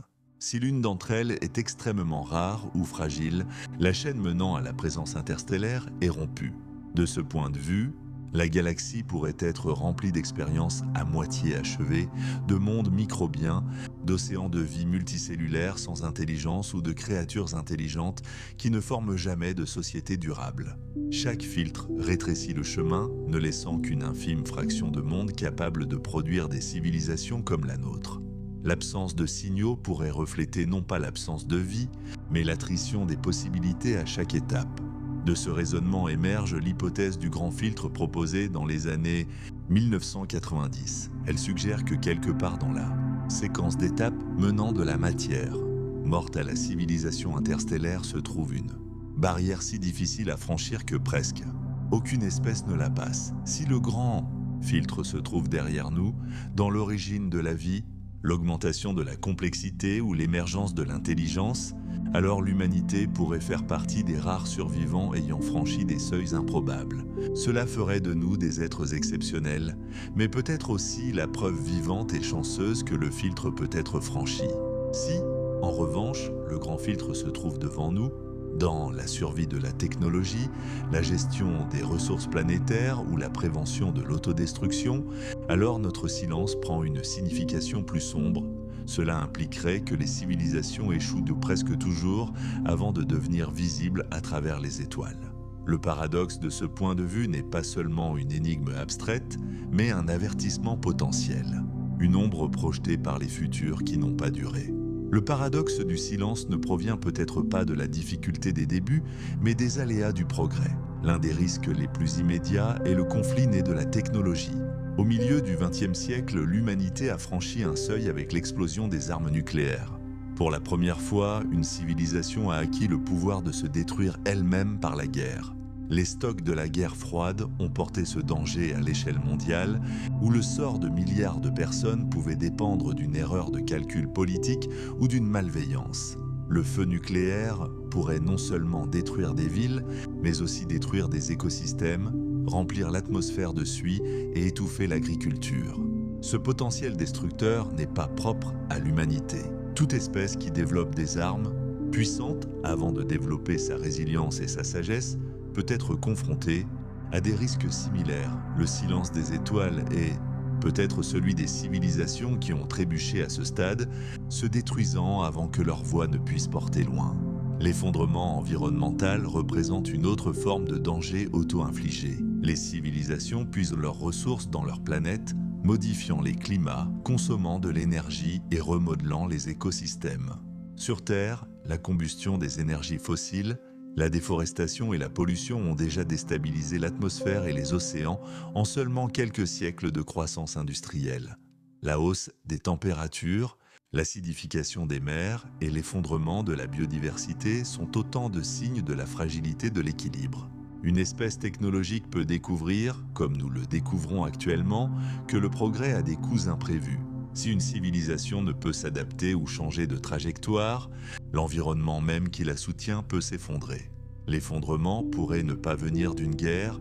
Si l'une d'entre elles est extrêmement rare ou fragile, la chaîne menant à la présence interstellaire est rompue. De ce point de vue, la galaxie pourrait être remplie d'expériences à moitié achevées, de mondes microbiens, d'océans de vie multicellulaires sans intelligence ou de créatures intelligentes qui ne forment jamais de société durable. Chaque filtre rétrécit le chemin, ne laissant qu'une infime fraction de mondes capables de produire des civilisations comme la nôtre. L'absence de signaux pourrait refléter non pas l'absence de vie, mais l'attrition des possibilités à chaque étape. De ce raisonnement émerge l'hypothèse du grand filtre proposée dans les années 1990. Elle suggère que quelque part dans la séquence d'étapes menant de la matière morte à la civilisation interstellaire se trouve une barrière si difficile à franchir que presque aucune espèce ne la passe. Si le grand filtre se trouve derrière nous, dans l'origine de la vie, l'augmentation de la complexité ou l'émergence de l'intelligence, alors l'humanité pourrait faire partie des rares survivants ayant franchi des seuils improbables. Cela ferait de nous des êtres exceptionnels, mais peut-être aussi la preuve vivante et chanceuse que le filtre peut être franchi. Si, en revanche, le grand filtre se trouve devant nous, dans la survie de la technologie, la gestion des ressources planétaires ou la prévention de l'autodestruction, alors notre silence prend une signification plus sombre. Cela impliquerait que les civilisations échouent presque toujours avant de devenir visibles à travers les étoiles. Le paradoxe de ce point de vue n'est pas seulement une énigme abstraite, mais un avertissement potentiel, une ombre projetée par les futurs qui n'ont pas duré. Le paradoxe du silence ne provient peut-être pas de la difficulté des débuts, mais des aléas du progrès. L'un des risques les plus immédiats est le conflit né de la technologie. Au milieu du XXe siècle, l'humanité a franchi un seuil avec l'explosion des armes nucléaires. Pour la première fois, une civilisation a acquis le pouvoir de se détruire elle-même par la guerre. Les stocks de la guerre froide ont porté ce danger à l'échelle mondiale, où le sort de milliards de personnes pouvait dépendre d'une erreur de calcul politique ou d'une malveillance. Le feu nucléaire pourrait non seulement détruire des villes, mais aussi détruire des écosystèmes, remplir l'atmosphère de suie et étouffer l'agriculture. Ce potentiel destructeur n'est pas propre à l'humanité. Toute espèce qui développe des armes puissantes avant de développer sa résilience et sa sagesse peut être confrontée à des risques similaires. Le silence des étoiles est peut-être celui des civilisations qui ont trébuché à ce stade, se détruisant avant que leur voix ne puisse porter loin. L'effondrement environnemental représente une autre forme de danger auto-infligé. Les civilisations puisent leurs ressources dans leur planète, modifiant les climats, consommant de l'énergie et remodelant les écosystèmes. Sur Terre, la combustion des énergies fossiles, la déforestation et la pollution ont déjà déstabilisé l'atmosphère et les océans en seulement quelques siècles de croissance industrielle. La hausse des températures, l'acidification des mers et l'effondrement de la biodiversité sont autant de signes de la fragilité de l'équilibre. Une espèce technologique peut découvrir, comme nous le découvrons actuellement, que le progrès a des coûts imprévus. Si une civilisation ne peut s'adapter ou changer de trajectoire, l'environnement même qui la soutient peut s'effondrer. L'effondrement pourrait ne pas venir d'une guerre,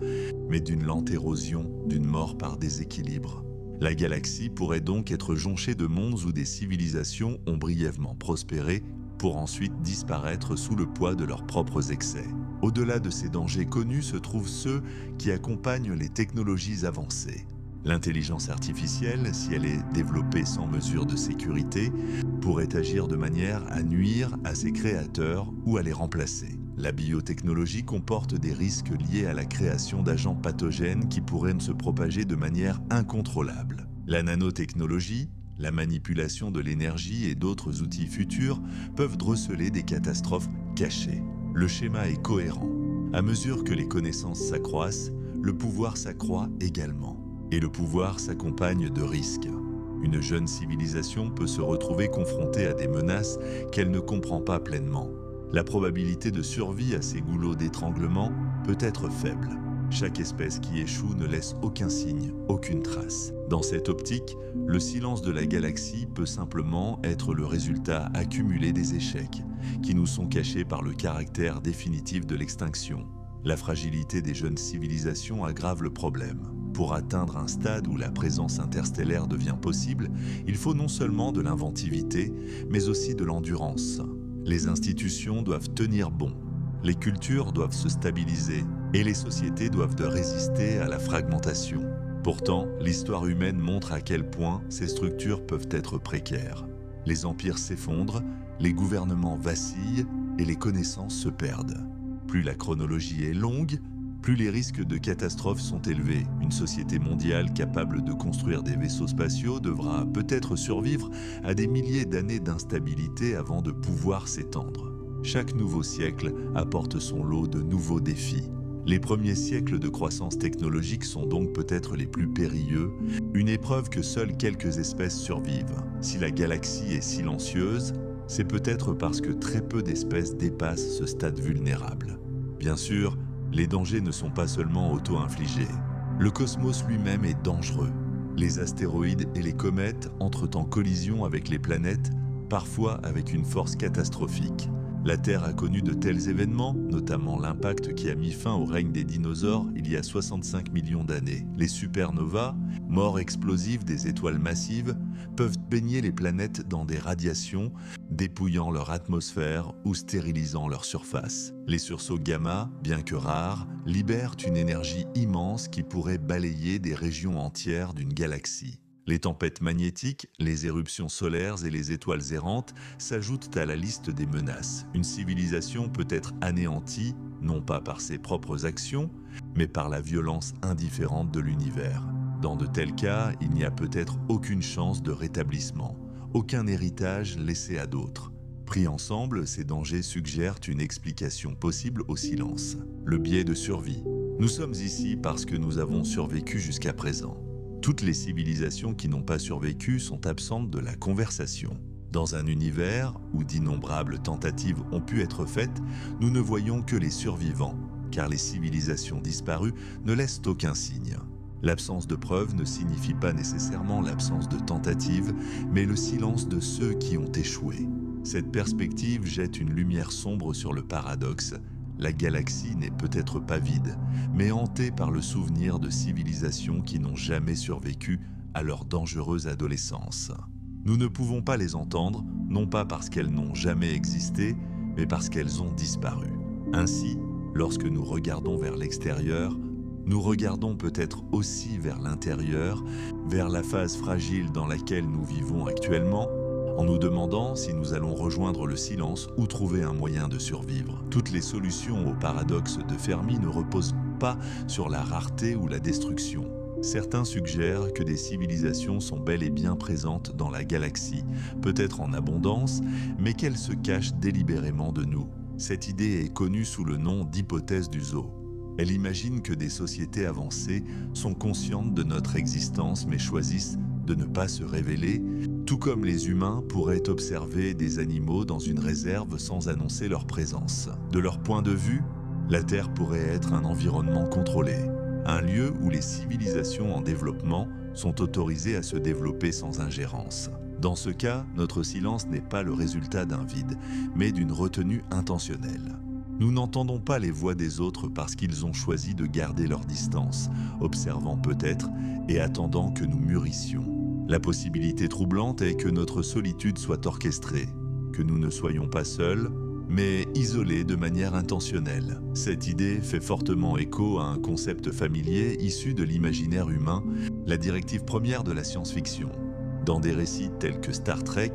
mais d'une lente érosion, d'une mort par déséquilibre. La galaxie pourrait donc être jonchée de mondes où des civilisations ont brièvement prospéré pour ensuite disparaître sous le poids de leurs propres excès. Au-delà de ces dangers connus se trouvent ceux qui accompagnent les technologies avancées. L'intelligence artificielle, si elle est développée sans mesure de sécurité, pourrait agir de manière à nuire à ses créateurs ou à les remplacer. La biotechnologie comporte des risques liés à la création d'agents pathogènes qui pourraient se propager de manière incontrôlable. La nanotechnologie, la manipulation de l'énergie et d'autres outils futurs peuvent dreceler des catastrophes cachées. Le schéma est cohérent. À mesure que les connaissances s'accroissent, le pouvoir s'accroît également. Et le pouvoir s'accompagne de risques. Une jeune civilisation peut se retrouver confrontée à des menaces qu'elle ne comprend pas pleinement. La probabilité de survie à ces goulots d'étranglement peut être faible. Chaque espèce qui échoue ne laisse aucun signe, aucune trace. Dans cette optique, le silence de la galaxie peut simplement être le résultat accumulé des échecs, qui nous sont cachés par le caractère définitif de l'extinction. La fragilité des jeunes civilisations aggrave le problème. Pour atteindre un stade où la présence interstellaire devient possible, il faut non seulement de l'inventivité, mais aussi de l'endurance. Les institutions doivent tenir bon, les cultures doivent se stabiliser et les sociétés doivent résister à la fragmentation. Pourtant, l'histoire humaine montre à quel point ces structures peuvent être précaires. Les empires s'effondrent, les gouvernements vacillent et les connaissances se perdent. Plus la chronologie est longue, plus les risques de catastrophes sont élevés. Une société mondiale capable de construire des vaisseaux spatiaux devra peut-être survivre à des milliers d'années d'instabilité avant de pouvoir s'étendre. Chaque nouveau siècle apporte son lot de nouveaux défis. Les premiers siècles de croissance technologique sont donc peut-être les plus périlleux, une épreuve que seules quelques espèces survivent. Si la galaxie est silencieuse, c'est peut-être parce que très peu d'espèces dépassent ce stade vulnérable. Bien sûr, les dangers ne sont pas seulement auto-infligés. Le cosmos lui-même est dangereux. Les astéroïdes et les comètes entrent en collision avec les planètes, parfois avec une force catastrophique. La Terre a connu de tels événements, notamment l'impact qui a mis fin au règne des dinosaures il y a 65 millions d'années. Les supernovas, morts explosives des étoiles massives, peuvent baigner les planètes dans des radiations, dépouillant leur atmosphère ou stérilisant leur surface. Les sursauts gamma, bien que rares, libèrent une énergie immense qui pourrait balayer des régions entières d'une galaxie. Les tempêtes magnétiques, les éruptions solaires et les étoiles errantes s'ajoutent à la liste des menaces. Une civilisation peut être anéantie, non pas par ses propres actions, mais par la violence indifférente de l'univers. Dans de tels cas, il n'y a peut-être aucune chance de rétablissement, aucun héritage laissé à d'autres. Pris ensemble, ces dangers suggèrent une explication possible au silence. Le biais de survie. Nous sommes ici parce que nous avons survécu jusqu'à présent. Toutes les civilisations qui n'ont pas survécu sont absentes de la conversation. Dans un univers où d'innombrables tentatives ont pu être faites, nous ne voyons que les survivants, car les civilisations disparues ne laissent aucun signe. L'absence de preuves ne signifie pas nécessairement l'absence de tentatives, mais le silence de ceux qui ont échoué. Cette perspective jette une lumière sombre sur le paradoxe. La galaxie n'est peut-être pas vide, mais hantée par le souvenir de civilisations qui n'ont jamais survécu à leur dangereuse adolescence. Nous ne pouvons pas les entendre, non pas parce qu'elles n'ont jamais existé, mais parce qu'elles ont disparu. Ainsi, lorsque nous regardons vers l'extérieur, nous regardons peut-être aussi vers l'intérieur, vers la phase fragile dans laquelle nous vivons actuellement, en nous demandant si nous allons rejoindre le silence ou trouver un moyen de survivre. Toutes les solutions au paradoxe de Fermi ne reposent pas sur la rareté ou la destruction. Certains suggèrent que des civilisations sont bel et bien présentes dans la galaxie, peut-être en abondance, mais qu'elles se cachent délibérément de nous. Cette idée est connue sous le nom d'hypothèse du zoo. Elle imagine que des sociétés avancées sont conscientes de notre existence mais choisissent de ne pas se révéler, tout comme les humains pourraient observer des animaux dans une réserve sans annoncer leur présence. De leur point de vue, la Terre pourrait être un environnement contrôlé, un lieu où les civilisations en développement sont autorisées à se développer sans ingérence. Dans ce cas, notre silence n'est pas le résultat d'un vide, mais d'une retenue intentionnelle. Nous n'entendons pas les voix des autres parce qu'ils ont choisi de garder leur distance, observant peut-être et attendant que nous mûrissions. La possibilité troublante est que notre solitude soit orchestrée, que nous ne soyons pas seuls, mais isolés de manière intentionnelle. Cette idée fait fortement écho à un concept familier issu de l'imaginaire humain, la directive première de la science-fiction. Dans des récits tels que Star Trek,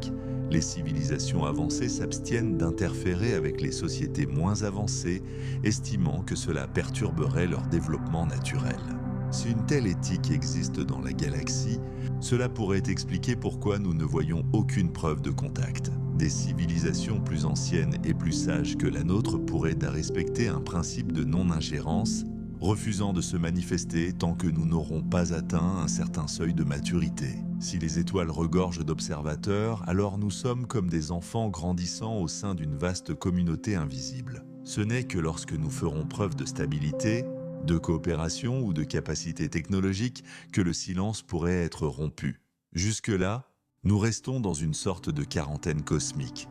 les civilisations avancées s'abstiennent d'interférer avec les sociétés moins avancées, estimant que cela perturberait leur développement naturel. Si une telle éthique existe dans la galaxie, cela pourrait expliquer pourquoi nous ne voyons aucune preuve de contact. Des civilisations plus anciennes et plus sages que la nôtre pourraient respecter un principe de non-ingérence, refusant de se manifester tant que nous n'aurons pas atteint un certain seuil de maturité. Si les étoiles regorgent d'observateurs, alors nous sommes comme des enfants grandissant au sein d'une vaste communauté invisible. Ce n'est que lorsque nous ferons preuve de stabilité, de coopération ou de capacité technologique que le silence pourrait être rompu. Jusque-là, nous restons dans une sorte de quarantaine cosmique,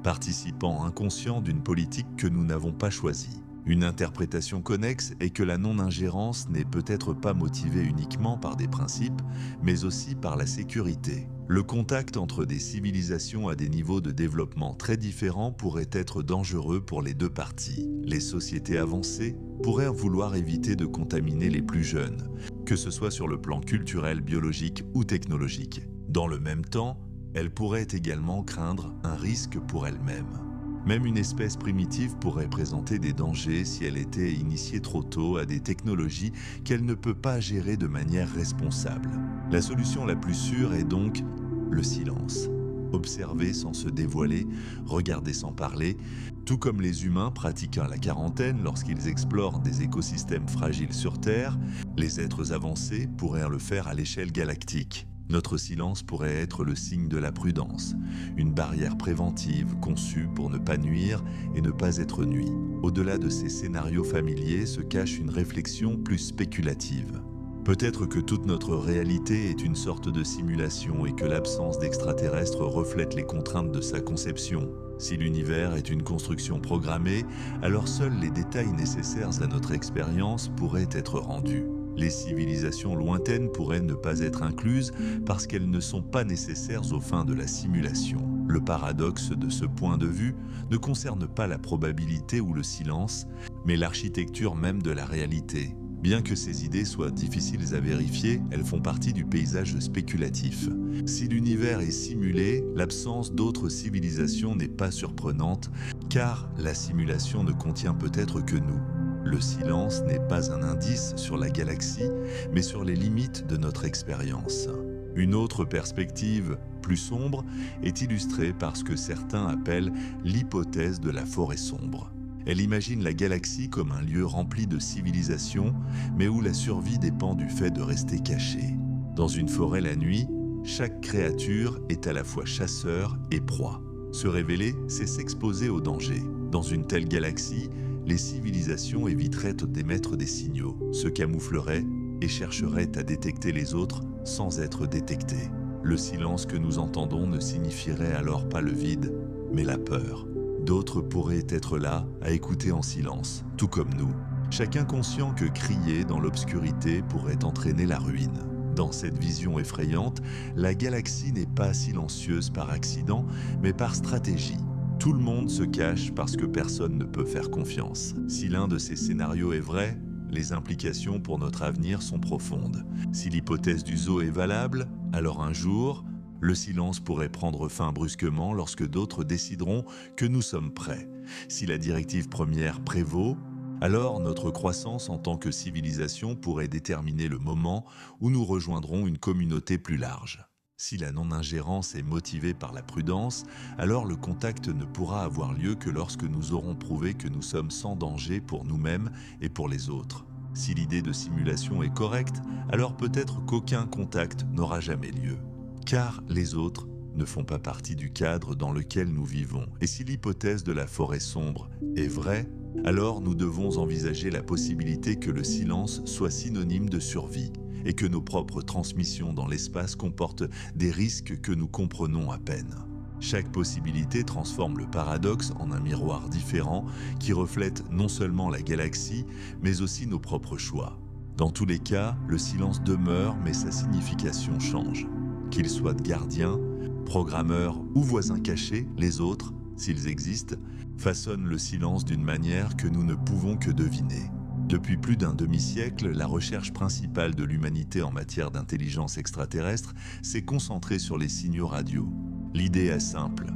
participant inconscients d'une politique que nous n'avons pas choisie. Une interprétation connexe est que la non-ingérence n'est peut-être pas motivée uniquement par des principes, mais aussi par la sécurité. Le contact entre des civilisations à des niveaux de développement très différents pourrait être dangereux pour les deux parties. Les sociétés avancées pourraient vouloir éviter de contaminer les plus jeunes, que ce soit sur le plan culturel, biologique ou technologique. Dans le même temps, elles pourraient également craindre un risque pour elles-mêmes. Même une espèce primitive pourrait présenter des dangers si elle était initiée trop tôt à des technologies qu'elle ne peut pas gérer de manière responsable. La solution la plus sûre est donc le silence. Observer sans se dévoiler, regarder sans parler, tout comme les humains pratiquant la quarantaine lorsqu'ils explorent des écosystèmes fragiles sur Terre, les êtres avancés pourraient le faire à l'échelle galactique. Notre silence pourrait être le signe de la prudence, une barrière préventive conçue pour ne pas nuire et ne pas être nui. Au-delà de ces scénarios familiers se cache une réflexion plus spéculative. Peut-être que toute notre réalité est une sorte de simulation et que l'absence d'extraterrestres reflète les contraintes de sa conception. Si l'univers est une construction programmée, alors seuls les détails nécessaires à notre expérience pourraient être rendus. Les civilisations lointaines pourraient ne pas être incluses parce qu'elles ne sont pas nécessaires aux fins de la simulation. Le paradoxe de ce point de vue ne concerne pas la probabilité ou le silence, mais l'architecture même de la réalité. Bien que ces idées soient difficiles à vérifier, elles font partie du paysage spéculatif. Si l'univers est simulé, l'absence d'autres civilisations n'est pas surprenante, car la simulation ne contient peut-être que nous. Le silence n'est pas un indice sur la galaxie, mais sur les limites de notre expérience. Une autre perspective, plus sombre, est illustrée par ce que certains appellent l'hypothèse de la forêt sombre. Elle imagine la galaxie comme un lieu rempli de civilisations, mais où la survie dépend du fait de rester caché. Dans une forêt la nuit, chaque créature est à la fois chasseur et proie. Se révéler, c'est s'exposer au danger. Dans une telle galaxie, les civilisations éviteraient d'émettre des signaux, se camoufleraient et chercheraient à détecter les autres sans être détectés. Le silence que nous entendons ne signifierait alors pas le vide, mais la peur. D'autres pourraient être là, à écouter en silence, tout comme nous. Chacun conscient que crier dans l'obscurité pourrait entraîner la ruine. Dans cette vision effrayante, la galaxie n'est pas silencieuse par accident, mais par stratégie. Tout le monde se cache parce que personne ne peut faire confiance. Si l'un de ces scénarios est vrai, les implications pour notre avenir sont profondes. Si l'hypothèse du zoo est valable, alors un jour, le silence pourrait prendre fin brusquement lorsque d'autres décideront que nous sommes prêts. Si la directive première prévaut, alors notre croissance en tant que civilisation pourrait déterminer le moment où nous rejoindrons une communauté plus large. Si la non-ingérence est motivée par la prudence, alors le contact ne pourra avoir lieu que lorsque nous aurons prouvé que nous sommes sans danger pour nous-mêmes et pour les autres. Si l'idée de simulation est correcte, alors peut-être qu'aucun contact n'aura jamais lieu. Car les autres ne font pas partie du cadre dans lequel nous vivons. Et si l'hypothèse de la forêt sombre est vraie, alors nous devons envisager la possibilité que le silence soit synonyme de survie et que nos propres transmissions dans l'espace comportent des risques que nous comprenons à peine. Chaque possibilité transforme le paradoxe en un miroir différent qui reflète non seulement la galaxie, mais aussi nos propres choix. Dans tous les cas, le silence demeure, mais sa signification change. Qu'ils soient gardiens, programmeurs ou voisins cachés, les autres, s'ils existent, façonnent le silence d'une manière que nous ne pouvons que deviner. Depuis plus d'un demi-siècle, la recherche principale de l'humanité en matière d'intelligence extraterrestre s'est concentrée sur les signaux radio. L'idée est simple.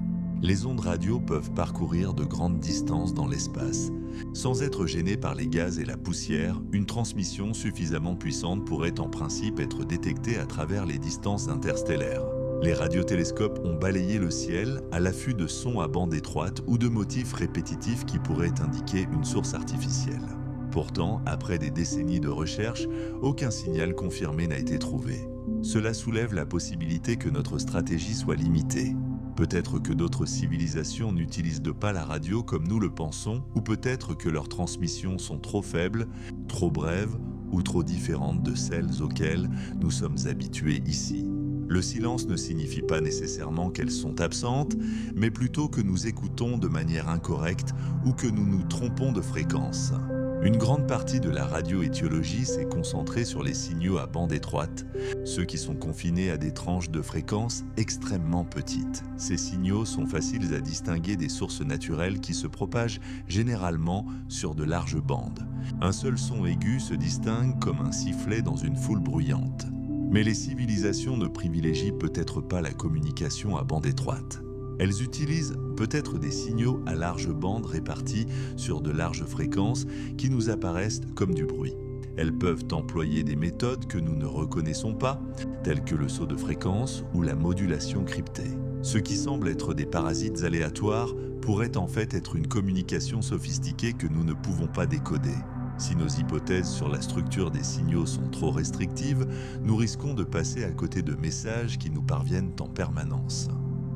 Les ondes radio peuvent parcourir de grandes distances dans l'espace. Sans être gênées par les gaz et la poussière, une transmission suffisamment puissante pourrait en principe être détectée à travers les distances interstellaires. Les radiotélescopes ont balayé le ciel à l'affût de sons à bande étroite ou de motifs répétitifs qui pourraient indiquer une source artificielle. Pourtant, après des décennies de recherche, aucun signal confirmé n'a été trouvé. Cela soulève la possibilité que notre stratégie soit limitée. Peut-être que d'autres civilisations n'utilisent pas la radio comme nous le pensons, ou peut-être que leurs transmissions sont trop faibles, trop brèves ou trop différentes de celles auxquelles nous sommes habitués ici. Le silence ne signifie pas nécessairement qu'elles sont absentes, mais plutôt que nous écoutons de manière incorrecte ou que nous nous trompons de fréquence. Une grande partie de la radioétiologie s'est concentrée sur les signaux à bande étroite, ceux qui sont confinés à des tranches de fréquences extrêmement petites. Ces signaux sont faciles à distinguer des sources naturelles qui se propagent généralement sur de larges bandes. Un seul son aigu se distingue comme un sifflet dans une foule bruyante. Mais les civilisations ne privilégient peut-être pas la communication à bande étroite. Elles utilisent peut-être des signaux à large bande répartis sur de larges fréquences qui nous apparaissent comme du bruit. Elles peuvent employer des méthodes que nous ne reconnaissons pas, telles que le saut de fréquence ou la modulation cryptée. Ce qui semble être des parasites aléatoires pourrait en fait être une communication sophistiquée que nous ne pouvons pas décoder. Si nos hypothèses sur la structure des signaux sont trop restrictives, nous risquons de passer à côté de messages qui nous parviennent en permanence.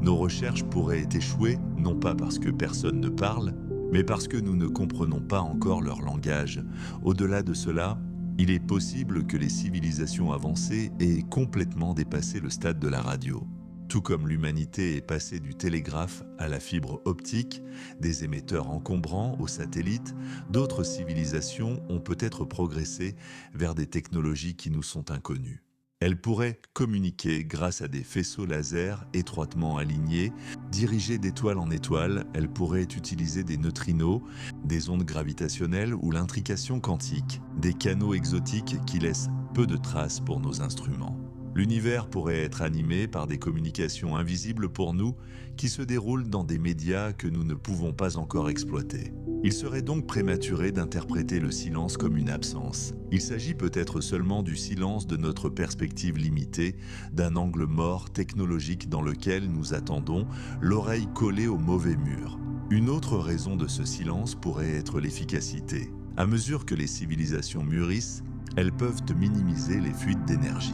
Nos recherches pourraient échouer, non pas parce que personne ne parle, mais parce que nous ne comprenons pas encore leur langage. Au-delà de cela, il est possible que les civilisations avancées aient complètement dépassé le stade de la radio. Tout comme l'humanité est passée du télégraphe à la fibre optique, des émetteurs encombrants aux satellites, d'autres civilisations ont peut-être progressé vers des technologies qui nous sont inconnues. Elles pourraient communiquer grâce à des faisceaux laser étroitement alignés, dirigés d'étoile en étoile. Elles pourraient utiliser des neutrinos, des ondes gravitationnelles ou l'intrication quantique, des canaux exotiques qui laissent peu de traces pour nos instruments. L'univers pourrait être animé par des communications invisibles pour nous qui se déroulent dans des médias que nous ne pouvons pas encore exploiter. Il serait donc prématuré d'interpréter le silence comme une absence. Il s'agit peut-être seulement du silence de notre perspective limitée, d'un angle mort technologique dans lequel nous attendons, l'oreille collée au mauvais mur. Une autre raison de ce silence pourrait être l'efficacité. À mesure que les civilisations mûrissent, elles peuvent minimiser les fuites d'énergie.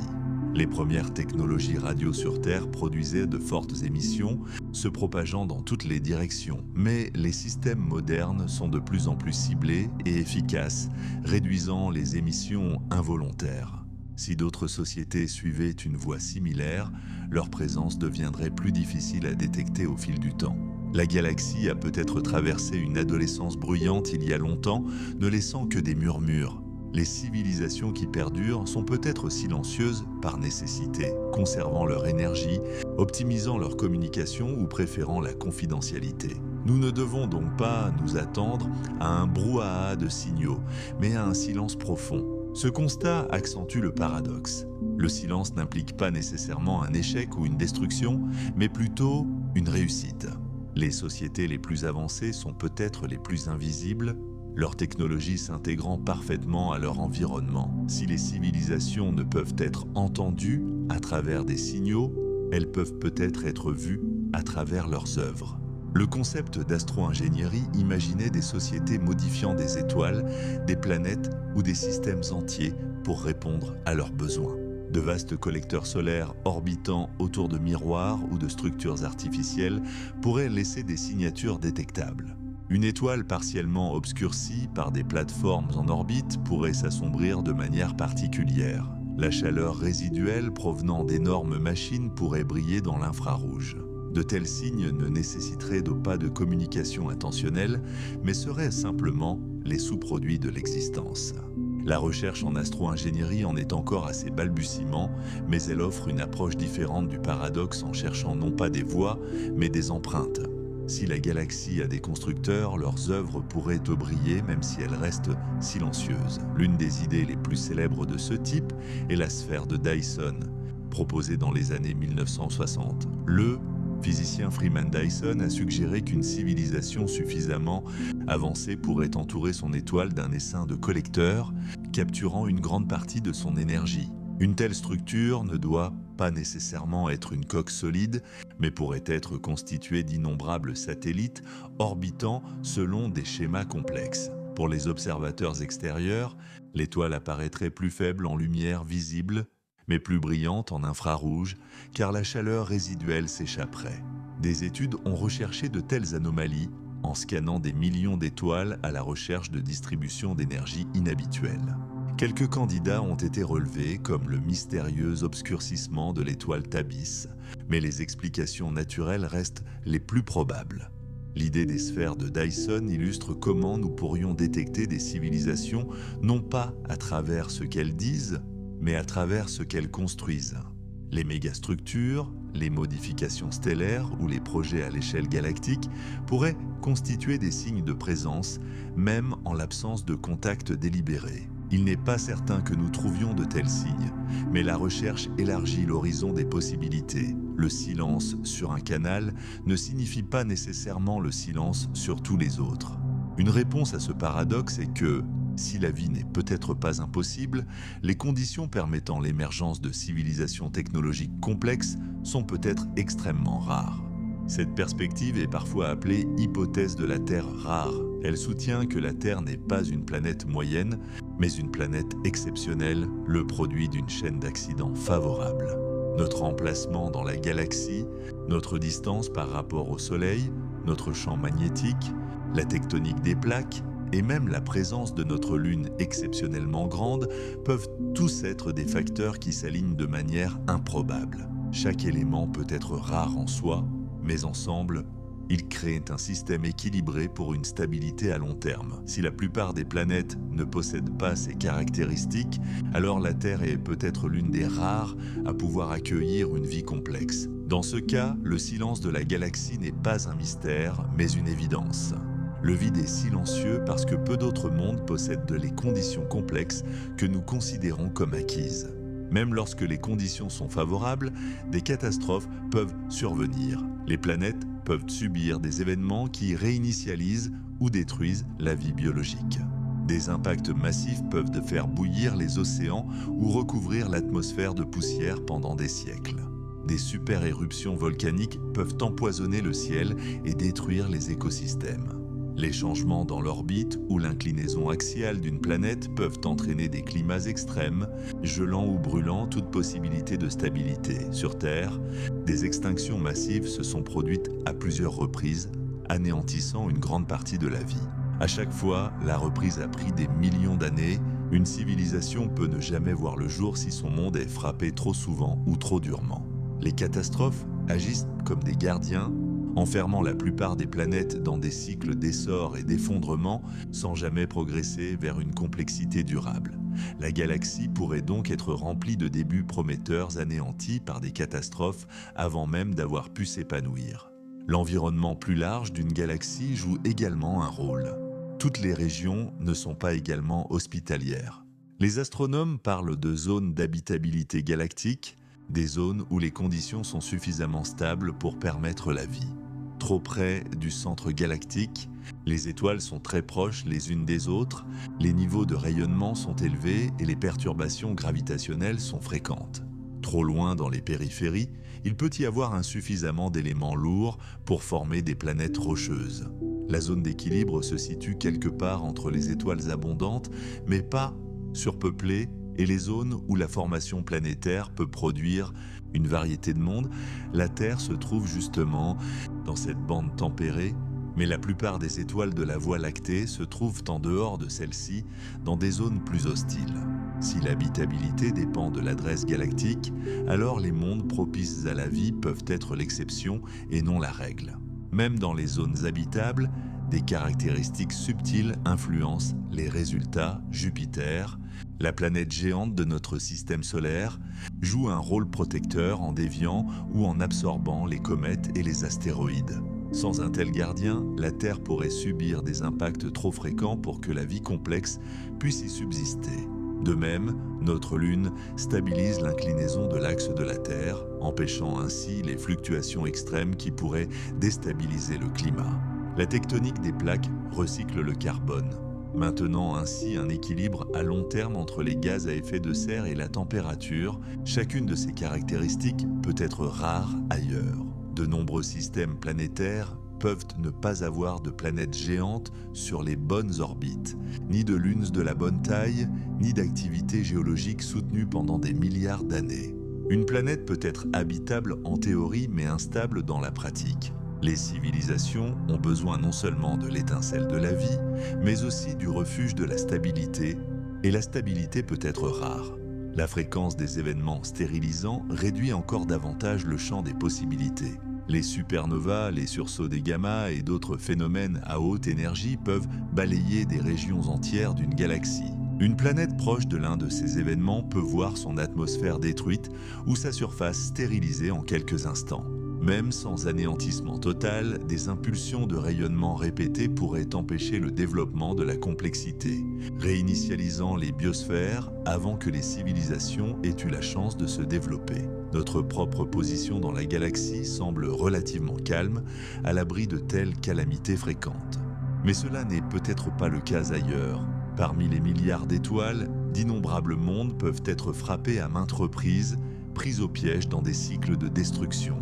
Les premières technologies radio sur Terre produisaient de fortes émissions, se propageant dans toutes les directions. Mais les systèmes modernes sont de plus en plus ciblés et efficaces, réduisant les émissions involontaires. Si d'autres sociétés suivaient une voie similaire, leur présence deviendrait plus difficile à détecter au fil du temps. La galaxie a peut-être traversé une adolescence bruyante il y a longtemps, ne laissant que des murmures. Les civilisations qui perdurent sont peut-être silencieuses par nécessité, conservant leur énergie, optimisant leur communication ou préférant la confidentialité. Nous ne devons donc pas nous attendre à un brouhaha de signaux, mais à un silence profond. Ce constat accentue le paradoxe. Le silence n'implique pas nécessairement un échec ou une destruction, mais plutôt une réussite. Les sociétés les plus avancées sont peut-être les plus invisibles, leur technologie s'intégrant parfaitement à leur environnement. Si les civilisations ne peuvent être entendues à travers des signaux, elles peuvent peut-être être vues à travers leurs œuvres. Le concept d'astro-ingénierie imaginait des sociétés modifiant des étoiles, des planètes ou des systèmes entiers pour répondre à leurs besoins. De vastes collecteurs solaires orbitant autour de miroirs ou de structures artificielles pourraient laisser des signatures détectables. Une étoile partiellement obscurcie par des plateformes en orbite pourrait s'assombrir de manière particulière. La chaleur résiduelle provenant d'énormes machines pourrait briller dans l'infrarouge. De tels signes ne nécessiteraient pas de communication intentionnelle, mais seraient simplement les sous-produits de l'existence. La recherche en astro-ingénierie en est encore à ses balbutiements, mais elle offre une approche différente du paradoxe en cherchant non pas des voies, mais des empreintes. Si la galaxie a des constructeurs, leurs œuvres pourraient briller même si elles restent silencieuses. L'une des idées les plus célèbres de ce type est la sphère de Dyson, proposée dans les années 1960. Le physicien Freeman Dyson a suggéré qu'une civilisation suffisamment avancée pourrait entourer son étoile d'un essaim de collecteurs, capturant une grande partie de son énergie. Une telle structure ne doit pas nécessairement être une coque solide, mais pourrait être constituée d'innombrables satellites orbitant selon des schémas complexes. Pour les observateurs extérieurs, l'étoile apparaîtrait plus faible en lumière visible, mais plus brillante en infrarouge, car la chaleur résiduelle s'échapperait. Des études ont recherché de telles anomalies en scannant des millions d'étoiles à la recherche de distribution d'énergie inhabituelle. Quelques candidats ont été relevés, comme le mystérieux obscurcissement de l'étoile Tabis, mais les explications naturelles restent les plus probables. L'idée des sphères de Dyson illustre comment nous pourrions détecter des civilisations non pas à travers ce qu'elles disent, mais à travers ce qu'elles construisent. Les mégastructures, les modifications stellaires ou les projets à l'échelle galactique pourraient constituer des signes de présence, même en l'absence de contact délibéré. Il n'est pas certain que nous trouvions de tels signes, mais la recherche élargit l'horizon des possibilités. Le silence sur un canal ne signifie pas nécessairement le silence sur tous les autres. Une réponse à ce paradoxe est que, si la vie n'est peut-être pas impossible, les conditions permettant l'émergence de civilisations technologiques complexes sont peut-être extrêmement rares. Cette perspective est parfois appelée hypothèse de la Terre rare. Elle soutient que la Terre n'est pas une planète moyenne, mais une planète exceptionnelle, le produit d'une chaîne d'accidents favorables. Notre emplacement dans la galaxie, notre distance par rapport au Soleil, notre champ magnétique, la tectonique des plaques, et même la présence de notre Lune exceptionnellement grande peuvent tous être des facteurs qui s'alignent de manière improbable. Chaque élément peut être rare en soi, mais ensemble, ils créent un système équilibré pour une stabilité à long terme. Si la plupart des planètes ne possèdent pas ces caractéristiques, alors la Terre est peut-être l'une des rares à pouvoir accueillir une vie complexe. Dans ce cas, le silence de la galaxie n'est pas un mystère, mais une évidence. Le vide est silencieux parce que peu d'autres mondes possèdent les conditions complexes que nous considérons comme acquises. Même lorsque les conditions sont favorables, des catastrophes peuvent survenir. Les planètes peuvent subir des événements qui réinitialisent ou détruisent la vie biologique. Des impacts massifs peuvent faire bouillir les océans ou recouvrir l'atmosphère de poussière pendant des siècles. Des super-éruptions volcaniques peuvent empoisonner le ciel et détruire les écosystèmes. Les changements dans l'orbite ou l'inclinaison axiale d'une planète peuvent entraîner des climats extrêmes, gelant ou brûlant toute possibilité de stabilité. Sur Terre, des extinctions massives se sont produites à plusieurs reprises, anéantissant une grande partie de la vie. À chaque fois, la reprise a pris des millions d'années. Une civilisation peut ne jamais voir le jour si son monde est frappé trop souvent ou trop durement. Les catastrophes agissent comme des gardiens enfermant la plupart des planètes dans des cycles d'essor et d'effondrement sans jamais progresser vers une complexité durable. La galaxie pourrait donc être remplie de débuts prometteurs anéantis par des catastrophes avant même d'avoir pu s'épanouir. L'environnement plus large d'une galaxie joue également un rôle. Toutes les régions ne sont pas également hospitalières. Les astronomes parlent de zones d'habitabilité galactique, des zones où les conditions sont suffisamment stables pour permettre la vie. Trop près du centre galactique, les étoiles sont très proches les unes des autres, les niveaux de rayonnement sont élevés et les perturbations gravitationnelles sont fréquentes. Trop loin dans les périphéries, il peut y avoir insuffisamment d'éléments lourds pour former des planètes rocheuses. La zone d'équilibre se situe quelque part entre les étoiles abondantes, mais pas surpeuplées, et les zones où la formation planétaire peut produire une variété de mondes. La Terre se trouve justement dans cette bande tempérée, mais la plupart des étoiles de la Voie lactée se trouvent en dehors de celle-ci, dans des zones plus hostiles. Si l'habitabilité dépend de l'adresse galactique, alors les mondes propices à la vie peuvent être l'exception et non la règle. Même dans les zones habitables, des caractéristiques subtiles influencent les résultats. Jupiter, la planète géante de notre système solaire, joue un rôle protecteur en déviant ou en absorbant les comètes et les astéroïdes. Sans un tel gardien, la Terre pourrait subir des impacts trop fréquents pour que la vie complexe puisse y subsister. De même, notre Lune stabilise l'inclinaison de l'axe de la Terre, empêchant ainsi les fluctuations extrêmes qui pourraient déstabiliser le climat. La tectonique des plaques recycle le carbone, maintenant ainsi un équilibre à long terme entre les gaz à effet de serre et la température. Chacune de ces caractéristiques peut être rare ailleurs. De nombreux systèmes planétaires peuvent ne pas avoir de planètes géantes sur les bonnes orbites, ni de lunes de la bonne taille, ni d'activité géologique soutenue pendant des milliards d'années. Une planète peut être habitable en théorie mais instable dans la pratique. Les civilisations ont besoin non seulement de l'étincelle de la vie, mais aussi du refuge de la stabilité, et la stabilité peut être rare. La fréquence des événements stérilisants réduit encore davantage le champ des possibilités. Les supernovas, les sursauts des gamma et d'autres phénomènes à haute énergie peuvent balayer des régions entières d'une galaxie. Une planète proche de l'un de ces événements peut voir son atmosphère détruite ou sa surface stérilisée en quelques instants. Même sans anéantissement total, des impulsions de rayonnement répétées pourraient empêcher le développement de la complexité, réinitialisant les biosphères avant que les civilisations aient eu la chance de se développer. Notre propre position dans la galaxie semble relativement calme, à l'abri de telles calamités fréquentes. Mais cela n'est peut-être pas le cas ailleurs. Parmi les milliards d'étoiles, d'innombrables mondes peuvent être frappés à maintes reprises, pris au piège dans des cycles de destruction.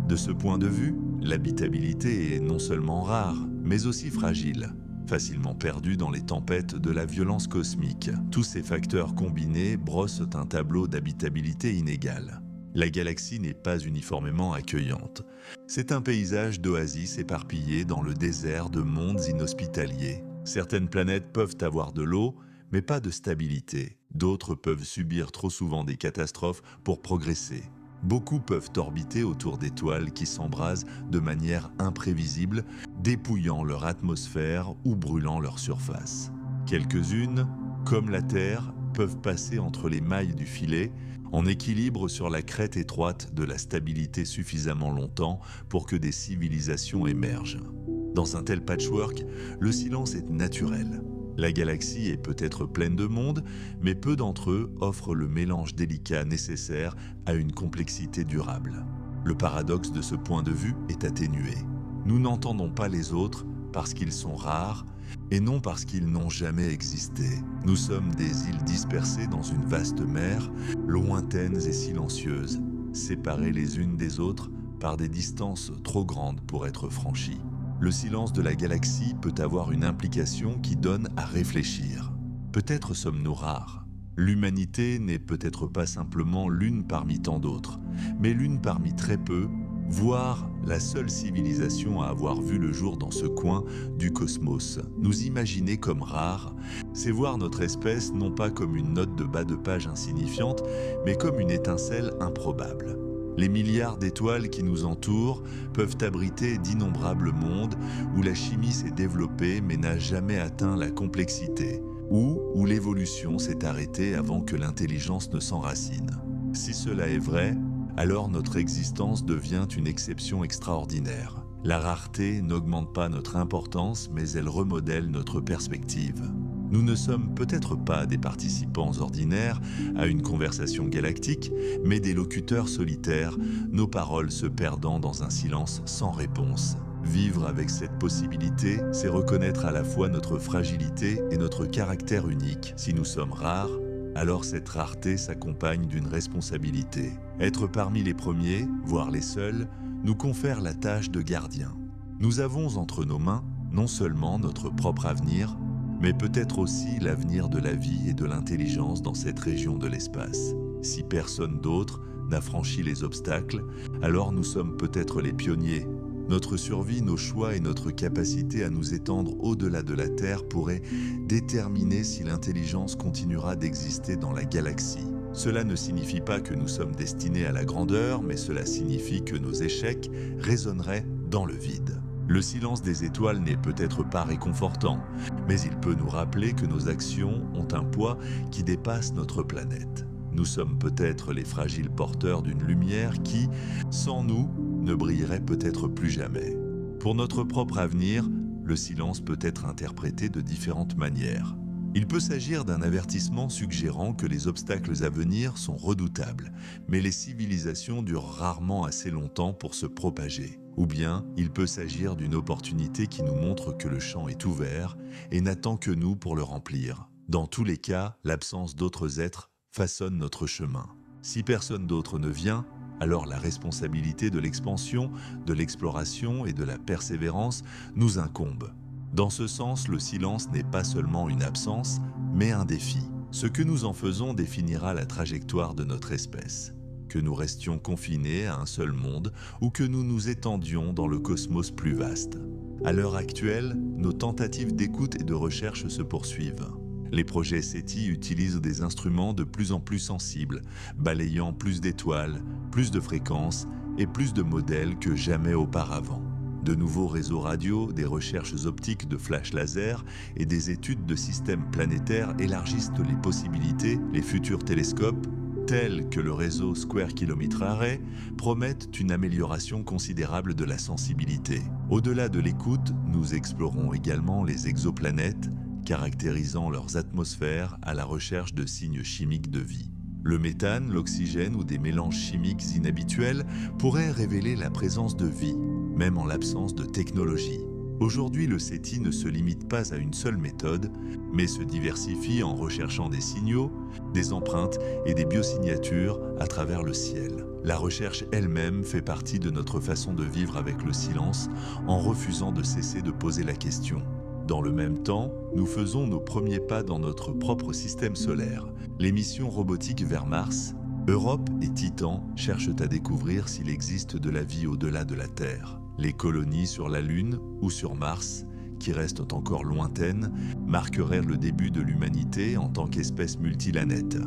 De ce point de vue, l'habitabilité est non seulement rare, mais aussi fragile, facilement perdue dans les tempêtes de la violence cosmique. Tous ces facteurs combinés brossent un tableau d'habitabilité inégal. La galaxie n'est pas uniformément accueillante. C'est un paysage d'oasis éparpillé dans le désert de mondes inhospitaliers. Certaines planètes peuvent avoir de l'eau, mais pas de stabilité. D'autres peuvent subir trop souvent des catastrophes pour progresser. Beaucoup peuvent orbiter autour d'étoiles qui s'embrasent de manière imprévisible, dépouillant leur atmosphère ou brûlant leur surface. Quelques-unes, comme la Terre, peuvent passer entre les mailles du filet, en équilibre sur la crête étroite de la stabilité suffisamment longtemps pour que des civilisations émergent. Dans un tel patchwork, le silence est naturel. La galaxie est peut-être pleine de mondes, mais peu d'entre eux offrent le mélange délicat nécessaire à une complexité durable. Le paradoxe de ce point de vue est atténué. Nous n'entendons pas les autres parce qu'ils sont rares et non parce qu'ils n'ont jamais existé. Nous sommes des îles dispersées dans une vaste mer, lointaines et silencieuses, séparées les unes des autres par des distances trop grandes pour être franchies. Le silence de la galaxie peut avoir une implication qui donne à réfléchir. Peut-être sommes-nous rares. L'humanité n'est peut-être pas simplement l'une parmi tant d'autres, mais l'une parmi très peu, voire la seule civilisation à avoir vu le jour dans ce coin du cosmos. Nous imaginer comme rares, c'est voir notre espèce non pas comme une note de bas de page insignifiante, mais comme une étincelle improbable. Les milliards d'étoiles qui nous entourent peuvent abriter d'innombrables mondes où la chimie s'est développée mais n'a jamais atteint la complexité, ou où l'évolution s'est arrêtée avant que l'intelligence ne s'enracine. Si cela est vrai, alors notre existence devient une exception extraordinaire. La rareté n'augmente pas notre importance, mais elle remodèle notre perspective. Nous ne sommes peut-être pas des participants ordinaires à une conversation galactique, mais des locuteurs solitaires, nos paroles se perdant dans un silence sans réponse. Vivre avec cette possibilité, c'est reconnaître à la fois notre fragilité et notre caractère unique. Si nous sommes rares, alors cette rareté s'accompagne d'une responsabilité. Être parmi les premiers, voire les seuls, nous confère la tâche de gardien. Nous avons entre nos mains non seulement notre propre avenir, mais peut-être aussi l'avenir de la vie et de l'intelligence dans cette région de l'espace. Si personne d'autre n'a franchi les obstacles, alors nous sommes peut-être les pionniers. Notre survie, nos choix et notre capacité à nous étendre au-delà de la Terre pourraient déterminer si l'intelligence continuera d'exister dans la galaxie. Cela ne signifie pas que nous sommes destinés à la grandeur, mais cela signifie que nos échecs résonneraient dans le vide. Le silence des étoiles n'est peut-être pas réconfortant, mais il peut nous rappeler que nos actions ont un poids qui dépasse notre planète. Nous sommes peut-être les fragiles porteurs d'une lumière qui, sans nous, ne brillerait peut-être plus jamais. Pour notre propre avenir, le silence peut être interprété de différentes manières. Il peut s'agir d'un avertissement suggérant que les obstacles à venir sont redoutables, mais les civilisations durent rarement assez longtemps pour se propager. Ou bien, il peut s'agir d'une opportunité qui nous montre que le champ est ouvert et n'attend que nous pour le remplir. Dans tous les cas, l'absence d'autres êtres façonne notre chemin. Si personne d'autre ne vient, alors la responsabilité de l'expansion, de l'exploration et de la persévérance nous incombe. Dans ce sens, le silence n'est pas seulement une absence, mais un défi. Ce que nous en faisons définira la trajectoire de notre espèce. Que nous restions confinés à un seul monde ou que nous nous étendions dans le cosmos plus vaste. À l'heure actuelle, nos tentatives d'écoute et de recherche se poursuivent. Les projets SETI utilisent des instruments de plus en plus sensibles, balayant plus d'étoiles, plus de fréquences et plus de modèles que jamais auparavant. De nouveaux réseaux radio, des recherches optiques de flash laser et des études de systèmes planétaires élargissent les possibilités. Les futurs télescopes, tels que le réseau Square Kilometre Array, promettent une amélioration considérable de la sensibilité. Au-delà de l'écoute, nous explorons également les exoplanètes, caractérisant leurs atmosphères à la recherche de signes chimiques de vie. Le méthane, l'oxygène ou des mélanges chimiques inhabituels pourraient révéler la présence de vie, même en l'absence de technologie. Aujourd'hui, le SETI ne se limite pas à une seule méthode, mais se diversifie en recherchant des signaux, des empreintes et des biosignatures à travers le ciel. La recherche elle-même fait partie de notre façon de vivre avec le silence, en refusant de cesser de poser la question. Dans le même temps, nous faisons nos premiers pas dans notre propre système solaire. Les missions robotiques vers Mars, Europe et Titan cherchent à découvrir s'il existe de la vie au-delà de la Terre. Les colonies sur la Lune ou sur Mars, qui restent encore lointaines, marqueraient le début de l'humanité en tant qu'espèce multilanète.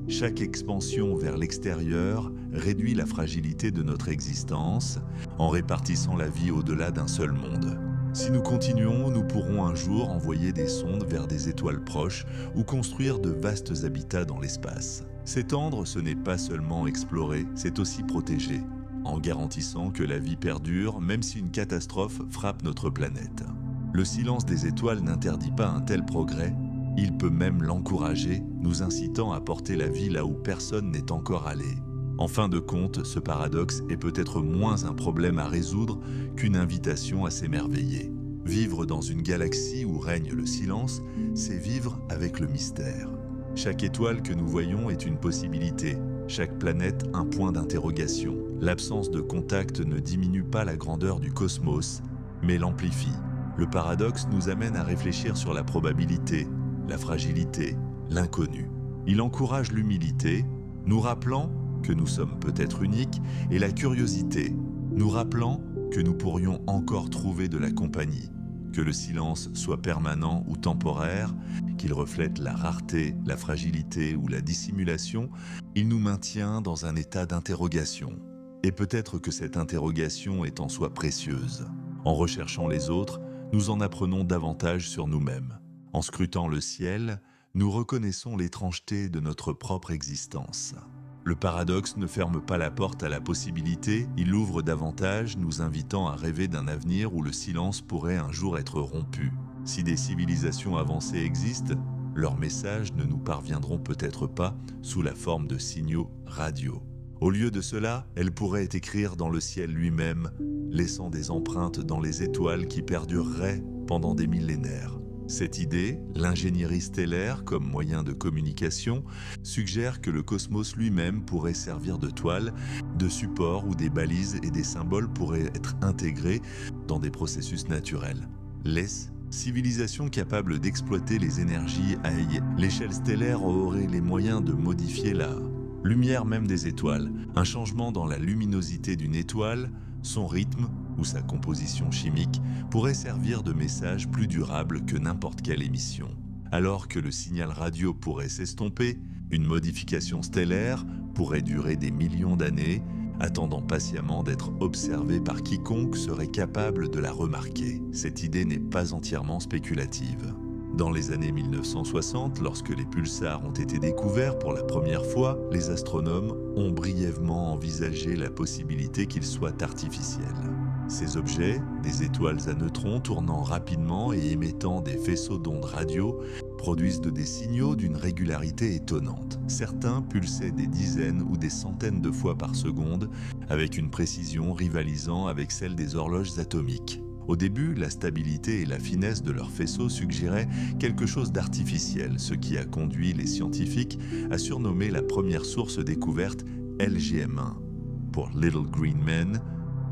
Chaque expansion vers l'extérieur réduit la fragilité de notre existence en répartissant la vie au-delà d'un seul monde. Si nous continuons, nous pourrons un jour envoyer des sondes vers des étoiles proches ou construire de vastes habitats dans l'espace. S'étendre, ce n'est pas seulement explorer, c'est aussi protéger, en garantissant que la vie perdure même si une catastrophe frappe notre planète. Le silence des étoiles n'interdit pas un tel progrès, il peut même l'encourager, nous incitant à porter la vie là où personne n'est encore allé. En fin de compte, ce paradoxe est peut-être moins un problème à résoudre qu'une invitation à s'émerveiller. Vivre dans une galaxie où règne le silence, c'est vivre avec le mystère. Chaque étoile que nous voyons est une possibilité, chaque planète un point d'interrogation. L'absence de contact ne diminue pas la grandeur du cosmos, mais l'amplifie. Le paradoxe nous amène à réfléchir sur la probabilité, la fragilité, l'inconnu. Il encourage l'humilité, nous rappelant que nous sommes peut-être uniques, et la curiosité, nous rappelant que nous pourrions encore trouver de la compagnie, que le silence soit permanent ou temporaire, qu'il reflète la rareté, la fragilité ou la dissimulation, il nous maintient dans un état d'interrogation. Et peut-être que cette interrogation est en soi précieuse. En recherchant les autres, nous en apprenons davantage sur nous-mêmes. En scrutant le ciel, nous reconnaissons l'étrangeté de notre propre existence. Le paradoxe ne ferme pas la porte à la possibilité, il l'ouvre davantage, nous invitant à rêver d'un avenir où le silence pourrait un jour être rompu. Si des civilisations avancées existent, leurs messages ne nous parviendront peut-être pas sous la forme de signaux radio. Au lieu de cela, elles pourraient écrire dans le ciel lui-même, laissant des empreintes dans les étoiles qui perdureraient pendant des millénaires. Cette idée, l'ingénierie stellaire comme moyen de communication, suggère que le cosmos lui-même pourrait servir de toile, de support où des balises et des symboles pourraient être intégrés dans des processus naturels. Les civilisations capables d'exploiter les énergies à l'échelle stellaire auraient les moyens de modifier la lumière même des étoiles, un changement dans la luminosité d'une étoile, son rythme ou sa composition chimique pourrait servir de message plus durable que n'importe quelle émission. Alors que le signal radio pourrait s'estomper, une modification stellaire pourrait durer des millions d'années, attendant patiemment d'être observée par quiconque serait capable de la remarquer. Cette idée n'est pas entièrement spéculative. Dans les années 1960, lorsque les pulsars ont été découverts pour la première fois, les astronomes ont brièvement envisagé la possibilité qu'ils soient artificiels. Ces objets, des étoiles à neutrons tournant rapidement et émettant des faisceaux d'ondes radio, produisent des signaux d'une régularité étonnante. Certains pulsaient des dizaines ou des centaines de fois par seconde, avec une précision rivalisant avec celle des horloges atomiques. Au début, la stabilité et la finesse de leurs faisceaux suggéraient quelque chose d'artificiel, ce qui a conduit les scientifiques à surnommer la première source découverte LGM1. Pour Little Green Men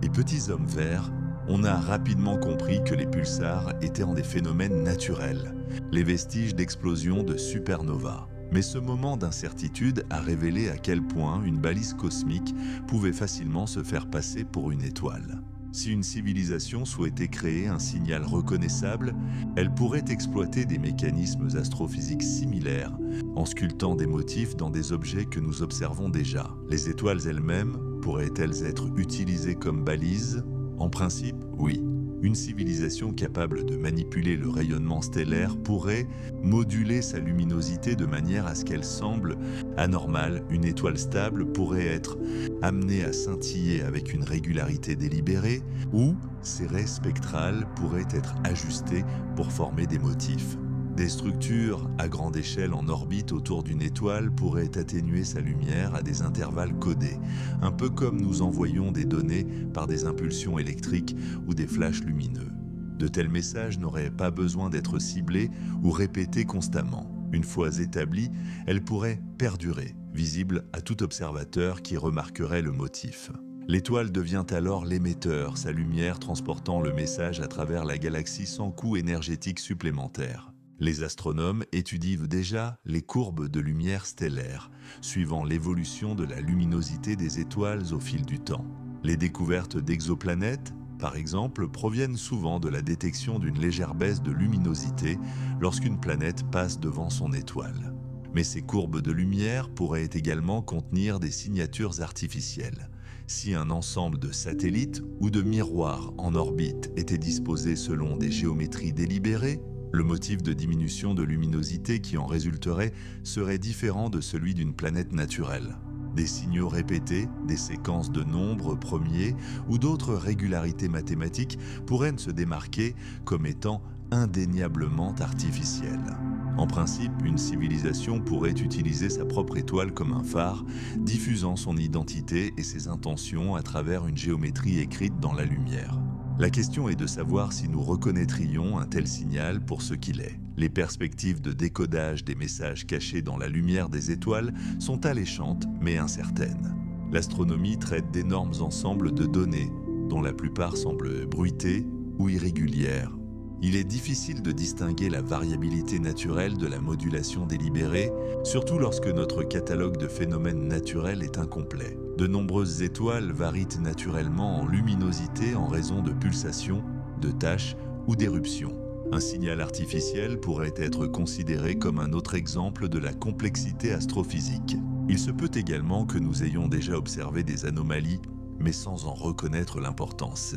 et Petits Hommes Verts, on a rapidement compris que les pulsars étaient en des phénomènes naturels, les vestiges d'explosions de supernovas. Mais ce moment d'incertitude a révélé à quel point une balise cosmique pouvait facilement se faire passer pour une étoile. Si une civilisation souhaitait créer un signal reconnaissable, elle pourrait exploiter des mécanismes astrophysiques similaires en sculptant des motifs dans des objets que nous observons déjà. Les étoiles elles-mêmes pourraient-elles être utilisées comme balises ? En principe, oui. Une civilisation capable de manipuler le rayonnement stellaire pourrait moduler sa luminosité de manière à ce qu'elle semble anormale. Une étoile stable pourrait être amenée à scintiller avec une régularité délibérée ou ses raies spectrales pourraient être ajustées pour former des motifs. Des structures à grande échelle en orbite autour d'une étoile pourraient atténuer sa lumière à des intervalles codés, un peu comme nous envoyons des données par des impulsions électriques ou des flashs lumineux. De tels messages n'auraient pas besoin d'être ciblés ou répétés constamment. Une fois établis, elles pourraient perdurer, visibles à tout observateur qui remarquerait le motif. L'étoile devient alors l'émetteur, sa lumière transportant le message à travers la galaxie sans coût énergétique supplémentaire. Les astronomes étudient déjà les courbes de lumière stellaire, suivant l'évolution de la luminosité des étoiles au fil du temps. Les découvertes d'exoplanètes, par exemple, proviennent souvent de la détection d'une légère baisse de luminosité lorsqu'une planète passe devant son étoile. Mais ces courbes de lumière pourraient également contenir des signatures artificielles. Si un ensemble de satellites ou de miroirs en orbite était disposé selon des géométries délibérées, le motif de diminution de luminosité qui en résulterait serait différent de celui d'une planète naturelle. Des signaux répétés, des séquences de nombres premiers ou d'autres régularités mathématiques pourraient se démarquer comme étant indéniablement artificielles. En principe, une civilisation pourrait utiliser sa propre étoile comme un phare, diffusant son identité et ses intentions à travers une géométrie écrite dans la lumière. La question est de savoir si nous reconnaîtrions un tel signal pour ce qu'il est. Les perspectives de décodage des messages cachés dans la lumière des étoiles sont alléchantes mais incertaines. L'astronomie traite d'énormes ensembles de données, dont la plupart semblent bruitées ou irrégulières. Il est difficile de distinguer la variabilité naturelle de la modulation délibérée, surtout lorsque notre catalogue de phénomènes naturels est incomplet. De nombreuses étoiles varient naturellement en luminosité en raison de pulsations, de taches ou d'éruptions. Un signal artificiel pourrait être considéré comme un autre exemple de la complexité astrophysique. Il se peut également que nous ayons déjà observé des anomalies, mais sans en reconnaître l'importance.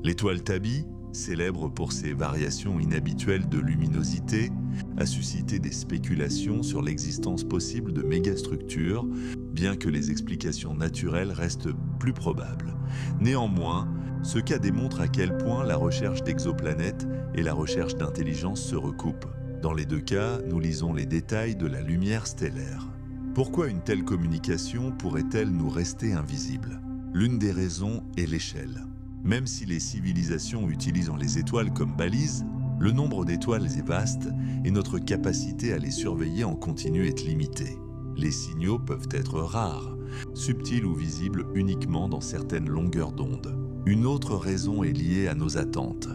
L'étoile Tabi, célèbre pour ses variations inhabituelles de luminosité, a suscité des spéculations sur l'existence possible de mégastructures, bien que les explications naturelles restent plus probables. Néanmoins, ce cas démontre à quel point la recherche d'exoplanètes et la recherche d'intelligence se recoupent. Dans les deux cas, nous lisons les détails de la lumière stellaire. Pourquoi une telle communication pourrait-elle nous rester invisible? L'une des raisons est l'échelle. Même si les civilisations utilisent les étoiles comme balises, le nombre d'étoiles est vaste et notre capacité à les surveiller en continu est limitée. Les signaux peuvent être rares, subtils ou visibles uniquement dans certaines longueurs d'onde. Une autre raison est liée à nos attentes.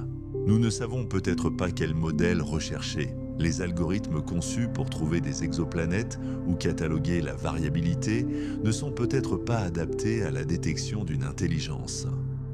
Nous ne savons peut-être pas quel modèle rechercher. Les algorithmes conçus pour trouver des exoplanètes ou cataloguer la variabilité ne sont peut-être pas adaptés à la détection d'une intelligence.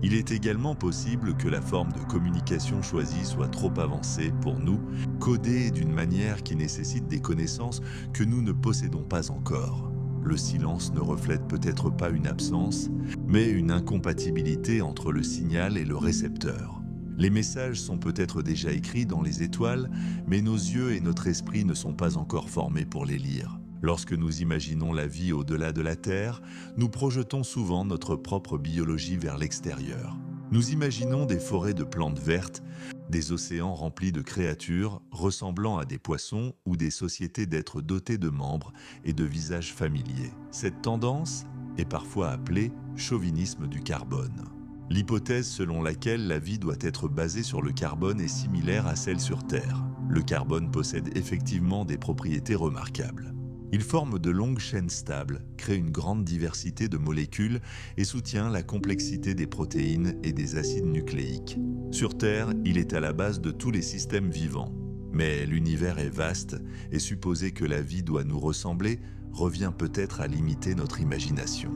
Il est également possible que la forme de communication choisie soit trop avancée pour nous, codée d'une manière qui nécessite des connaissances que nous ne possédons pas encore. Le silence ne reflète peut-être pas une absence, mais une incompatibilité entre le signal et le récepteur. Les messages sont peut-être déjà écrits dans les étoiles, mais nos yeux et notre esprit ne sont pas encore formés pour les lire. Lorsque nous imaginons la vie au-delà de la Terre, nous projetons souvent notre propre biologie vers l'extérieur. Nous imaginons des forêts de plantes vertes, des océans remplis de créatures ressemblant à des poissons ou des sociétés d'êtres dotés de membres et de visages familiers. Cette tendance est parfois appelée chauvinisme du carbone. L'hypothèse selon laquelle la vie doit être basée sur le carbone est similaire à celle sur Terre. Le carbone possède effectivement des propriétés remarquables. Il forme de longues chaînes stables, crée une grande diversité de molécules et soutient la complexité des protéines et des acides nucléiques. Sur Terre, il est à la base de tous les systèmes vivants. Mais l'univers est vaste et supposer que la vie doit nous ressembler revient peut-être à limiter notre imagination.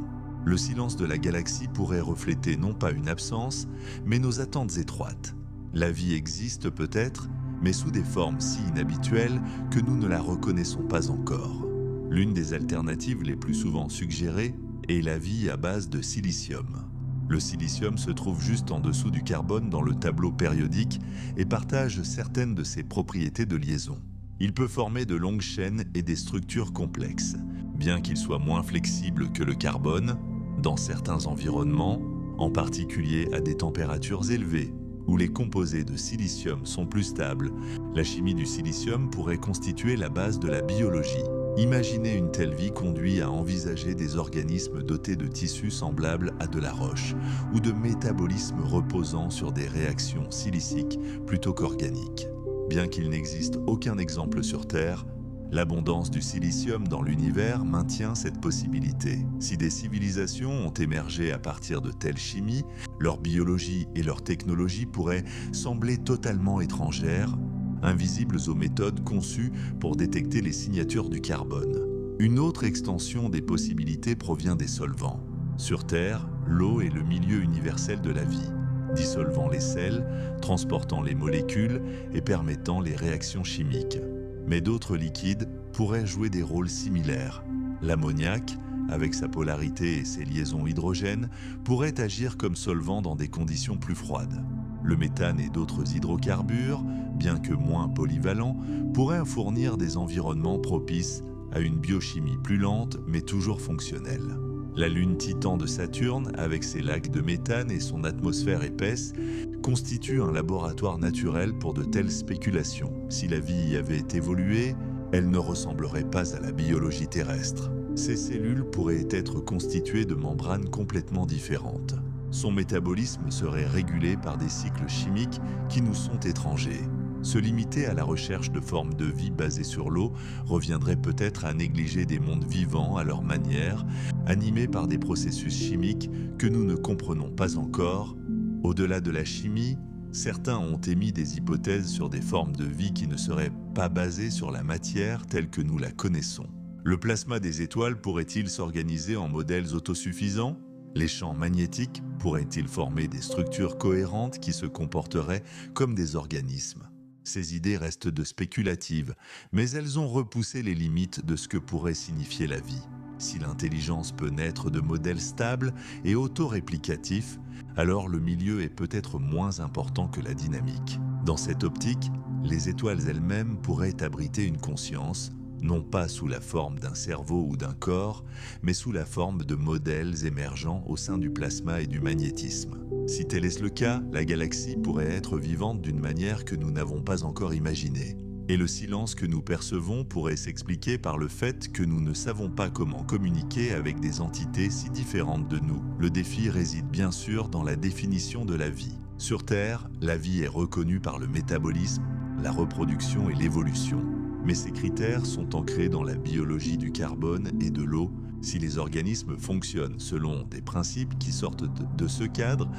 Le silence de la galaxie pourrait refléter non pas une absence, mais nos attentes étroites. La vie existe peut-être, mais sous des formes si inhabituelles que nous ne la reconnaissons pas encore. L'une des alternatives les plus souvent suggérées est la vie à base de silicium. Le silicium se trouve juste en dessous du carbone dans le tableau périodique et partage certaines de ses propriétés de liaison. Il peut former de longues chaînes et des structures complexes. Bien qu'il soit moins flexible que le carbone, dans certains environnements, en particulier à des températures élevées, où les composés de silicium sont plus stables, la chimie du silicium pourrait constituer la base de la biologie. Imaginer une telle vie conduit à envisager des organismes dotés de tissus semblables à de la roche ou de métabolismes reposant sur des réactions siliciques plutôt qu'organiques. Bien qu'il n'existe aucun exemple sur Terre, l'abondance du silicium dans l'univers maintient cette possibilité. Si des civilisations ont émergé à partir de telle chimie, leur biologie et leur technologie pourraient sembler totalement étrangères, invisibles aux méthodes conçues pour détecter les signatures du carbone. Une autre extension des possibilités provient des solvants. Sur Terre, l'eau est le milieu universel de la vie, dissolvant les sels, transportant les molécules et permettant les réactions chimiques. Mais d'autres liquides pourraient jouer des rôles similaires. L'ammoniac, avec sa polarité et ses liaisons hydrogènes, pourrait agir comme solvant dans des conditions plus froides. Le méthane et d'autres hydrocarbures, bien que moins polyvalents, pourraient fournir des environnements propices à une biochimie plus lente mais toujours fonctionnelle. La lune Titan de Saturne, avec ses lacs de méthane et son atmosphère épaisse, constitue un laboratoire naturel pour de telles spéculations. Si la vie y avait évolué, elle ne ressemblerait pas à la biologie terrestre. Ces cellules pourraient être constituées de membranes complètement différentes. Son métabolisme serait régulé par des cycles chimiques qui nous sont étrangers. Se limiter à la recherche de formes de vie basées sur l'eau reviendrait peut-être à négliger des mondes vivants à leur manière, animés par des processus chimiques que nous ne comprenons pas encore. Au-delà de la chimie, certains ont émis des hypothèses sur des formes de vie qui ne seraient pas basées sur la matière telle que nous la connaissons. Le plasma des étoiles pourrait-il s'organiser en modèles autosuffisants ? Les champs magnétiques pourraient-ils former des structures cohérentes qui se comporteraient comme des organismes ? Ces idées restent de spéculatives, mais elles ont repoussé les limites de ce que pourrait signifier la vie. Si l'intelligence peut naître de modèles stables et autoréplicatifs, alors le milieu est peut-être moins important que la dynamique. Dans cette optique, les étoiles elles-mêmes pourraient abriter une conscience, non pas sous la forme d'un cerveau ou d'un corps, mais sous la forme de modèles émergents au sein du plasma et du magnétisme. Si tel est le cas, la galaxie pourrait être vivante d'une manière que nous n'avons pas encore imaginée. Et le silence que nous percevons pourrait s'expliquer par le fait que nous ne savons pas comment communiquer avec des entités si différentes de nous. Le défi réside bien sûr dans la définition de la vie. Sur Terre, la vie est reconnue par le métabolisme, la reproduction et l'évolution. Mais ces critères sont ancrés dans la biologie du carbone et de l'eau. Si les organismes fonctionnent selon des principes qui sortent de ce cadre,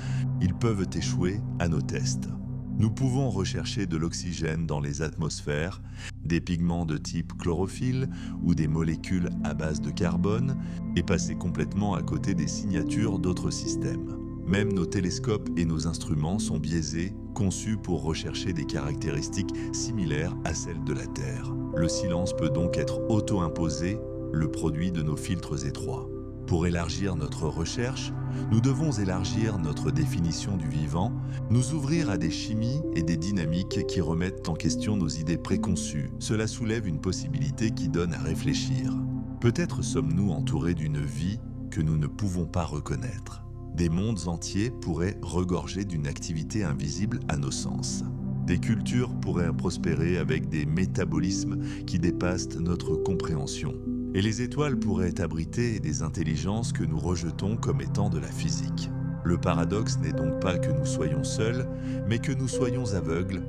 ils peuvent échouer à nos tests. Nous pouvons rechercher de l'oxygène dans les atmosphères, des pigments de type chlorophylle ou des molécules à base de carbone et passer complètement à côté des signatures d'autres systèmes. Même nos télescopes et nos instruments sont biaisés, conçus pour rechercher des caractéristiques similaires à celles de la Terre. Le silence peut donc être auto-imposé, le produit de nos filtres étroits. Pour élargir notre recherche, nous devons élargir notre définition du vivant, nous ouvrir à des chimies et des dynamiques qui remettent en question nos idées préconçues. Cela soulève une possibilité qui donne à réfléchir. Peut-être sommes-nous entourés d'une vie que nous ne pouvons pas reconnaître. Des mondes entiers pourraient regorger d'une activité invisible à nos sens. Des cultures pourraient prospérer avec des métabolismes qui dépassent notre compréhension. Et les étoiles pourraient abriter des intelligences que nous rejetons comme étant de la physique. Le paradoxe n'est donc pas que nous soyons seuls, mais que nous soyons aveugles.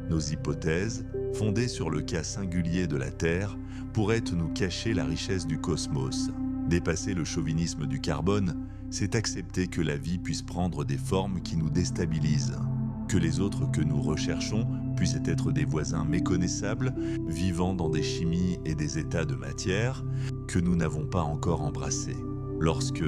Nos hypothèses, fondées sur le cas singulier de la Terre, pourraient nous cacher la richesse du cosmos. Dépasser le chauvinisme du carbone, c'est accepter que la vie puisse prendre des formes qui nous déstabilisent. Que les autres que nous recherchons puissent être des voisins méconnaissables, vivant dans des chimies et des états de matière que nous n'avons pas encore embrassés. Lorsque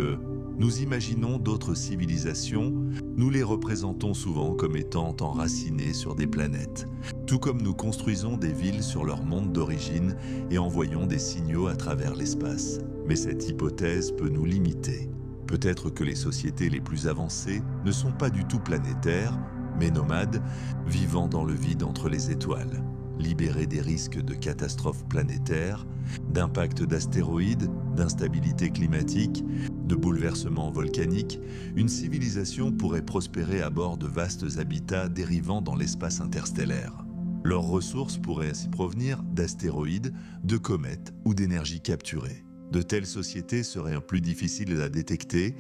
nous imaginons d'autres civilisations, nous les représentons souvent comme étant enracinées sur des planètes, tout comme nous construisons des villes sur leur monde d'origine et envoyons des signaux à travers l'espace. Mais cette hypothèse peut nous limiter. Peut-être que les sociétés les plus avancées ne sont pas du tout planétaires, mais nomades, vivant dans le vide entre les étoiles, libérés des risques de catastrophes planétaires, d'impacts d'astéroïdes, d'instabilité climatique, de bouleversements volcaniques, une civilisation pourrait prospérer à bord de vastes habitats dérivant dans l'espace interstellaire. Leurs ressources pourraient ainsi provenir d'astéroïdes, de comètes ou d'énergie capturée. De telles sociétés seraient plus difficiles à détecter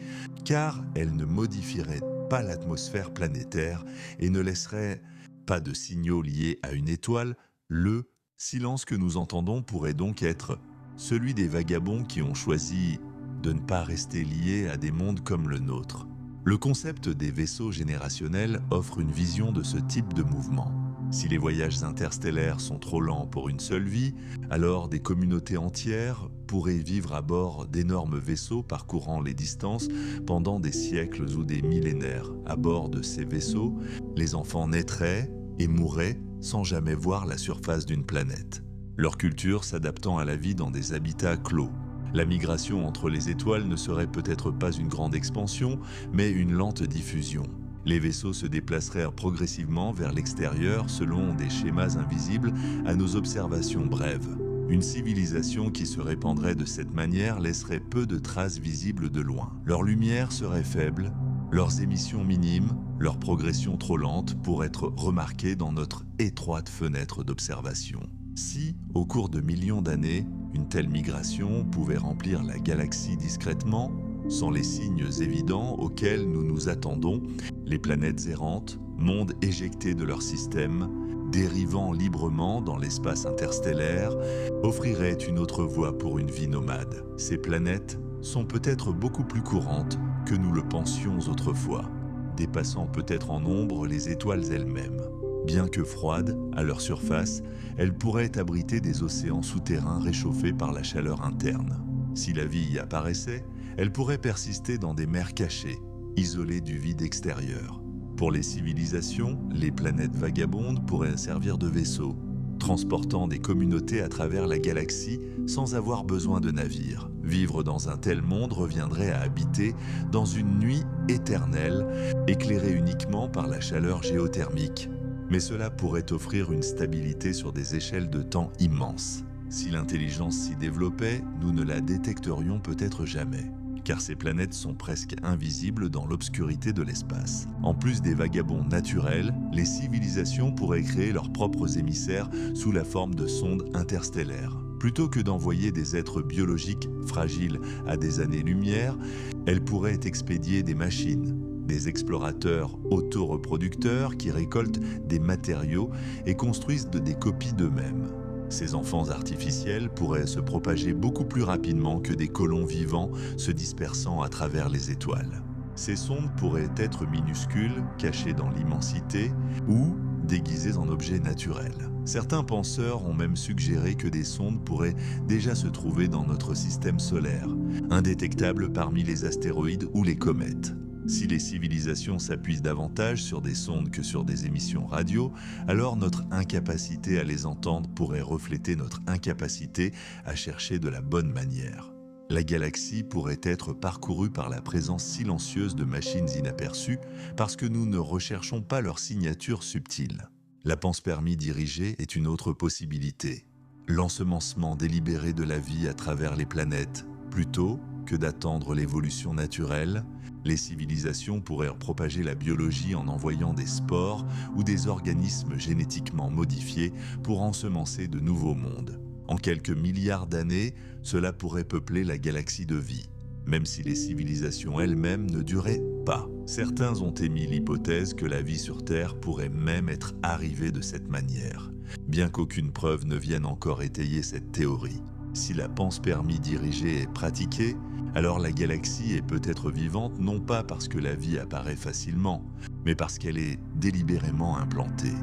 car elles ne modifieraient pas l'atmosphère planétaire et ne laisseraient pas de signaux liés à une étoile. Le silence que nous entendons pourrait donc être celui des vagabonds qui ont choisi de ne pas rester liés à des mondes comme le nôtre. Le concept des vaisseaux générationnels offre une vision de ce type de mouvement. Si les voyages interstellaires sont trop lents pour une seule vie, alors des communautés entières pourraient vivre à bord d'énormes vaisseaux parcourant les distances pendant des siècles ou des millénaires. À bord de ces vaisseaux, les enfants naîtraient et mourraient sans jamais voir la surface d'une planète. Leur culture s'adaptant à la vie dans des habitats clos. La migration entre les étoiles ne serait peut-être pas une grande expansion, mais une lente diffusion. Les vaisseaux se déplaceraient progressivement vers l'extérieur selon des schémas invisibles à nos observations brèves. Une civilisation qui se répandrait de cette manière laisserait peu de traces visibles de loin. Leur lumière serait faible, leurs émissions minimes, leur progression trop lente pour être remarquées dans notre étroite fenêtre d'observation. Si, au cours de millions d'années, une telle migration pouvait remplir la galaxie discrètement, sans les signes évidents auxquels nous nous attendons, les planètes errantes, mondes éjectés de leur système, dérivant librement dans l'espace interstellaire, offriraient une autre voie pour une vie nomade. Ces planètes sont peut-être beaucoup plus courantes que nous le pensions autrefois, dépassant peut-être en nombre les étoiles elles-mêmes. Bien que froides, à leur surface, elles pourraient abriter des océans souterrains réchauffés par la chaleur interne. Si la vie y apparaissait, elle pourrait persister dans des mers cachées, isolées du vide extérieur. Pour les civilisations, les planètes vagabondes pourraient servir de vaisseaux, transportant des communautés à travers la galaxie sans avoir besoin de navires. Vivre dans un tel monde reviendrait à habiter dans une nuit éternelle, éclairée uniquement par la chaleur géothermique. Mais cela pourrait offrir une stabilité sur des échelles de temps immenses. Si l'intelligence s'y développait, nous ne la détecterions peut-être jamais, car ces planètes sont presque invisibles dans l'obscurité de l'espace. En plus des vagabonds naturels, les civilisations pourraient créer leurs propres émissaires sous la forme de sondes interstellaires. Plutôt que d'envoyer des êtres biologiques fragiles à des années-lumière, elles pourraient expédier des machines, des explorateurs autoreproducteurs qui récoltent des matériaux et construisent des copies d'eux-mêmes. Ces enfants artificiels pourraient se propager beaucoup plus rapidement que des colons vivants se dispersant à travers les étoiles. Ces sondes pourraient être minuscules, cachées dans l'immensité, ou déguisées en objets naturels. Certains penseurs ont même suggéré que des sondes pourraient déjà se trouver dans notre système solaire, indétectables parmi les astéroïdes ou les comètes. Si les civilisations s'appuient davantage sur des sondes que sur des émissions radio, alors notre incapacité à les entendre pourrait refléter notre incapacité à chercher de la bonne manière. La galaxie pourrait être parcourue par la présence silencieuse de machines inaperçues parce que nous ne recherchons pas leur signature subtile. La panspermie dirigée est une autre possibilité. L'ensemencement délibéré de la vie à travers les planètes, plutôt que d'attendre l'évolution naturelle, les civilisations pourraient propager la biologie en envoyant des spores ou des organismes génétiquement modifiés pour ensemencer de nouveaux mondes. En quelques milliards d'années, cela pourrait peupler la galaxie de vie, même si les civilisations elles-mêmes ne duraient pas. Certains ont émis l'hypothèse que la vie sur Terre pourrait même être arrivée de cette manière, bien qu'aucune preuve ne vienne encore étayer cette théorie. Si la panspermie dirigée est pratiquée, alors la galaxie est peut-être vivante non pas parce que la vie apparaît facilement, mais parce qu'elle est délibérément implantée.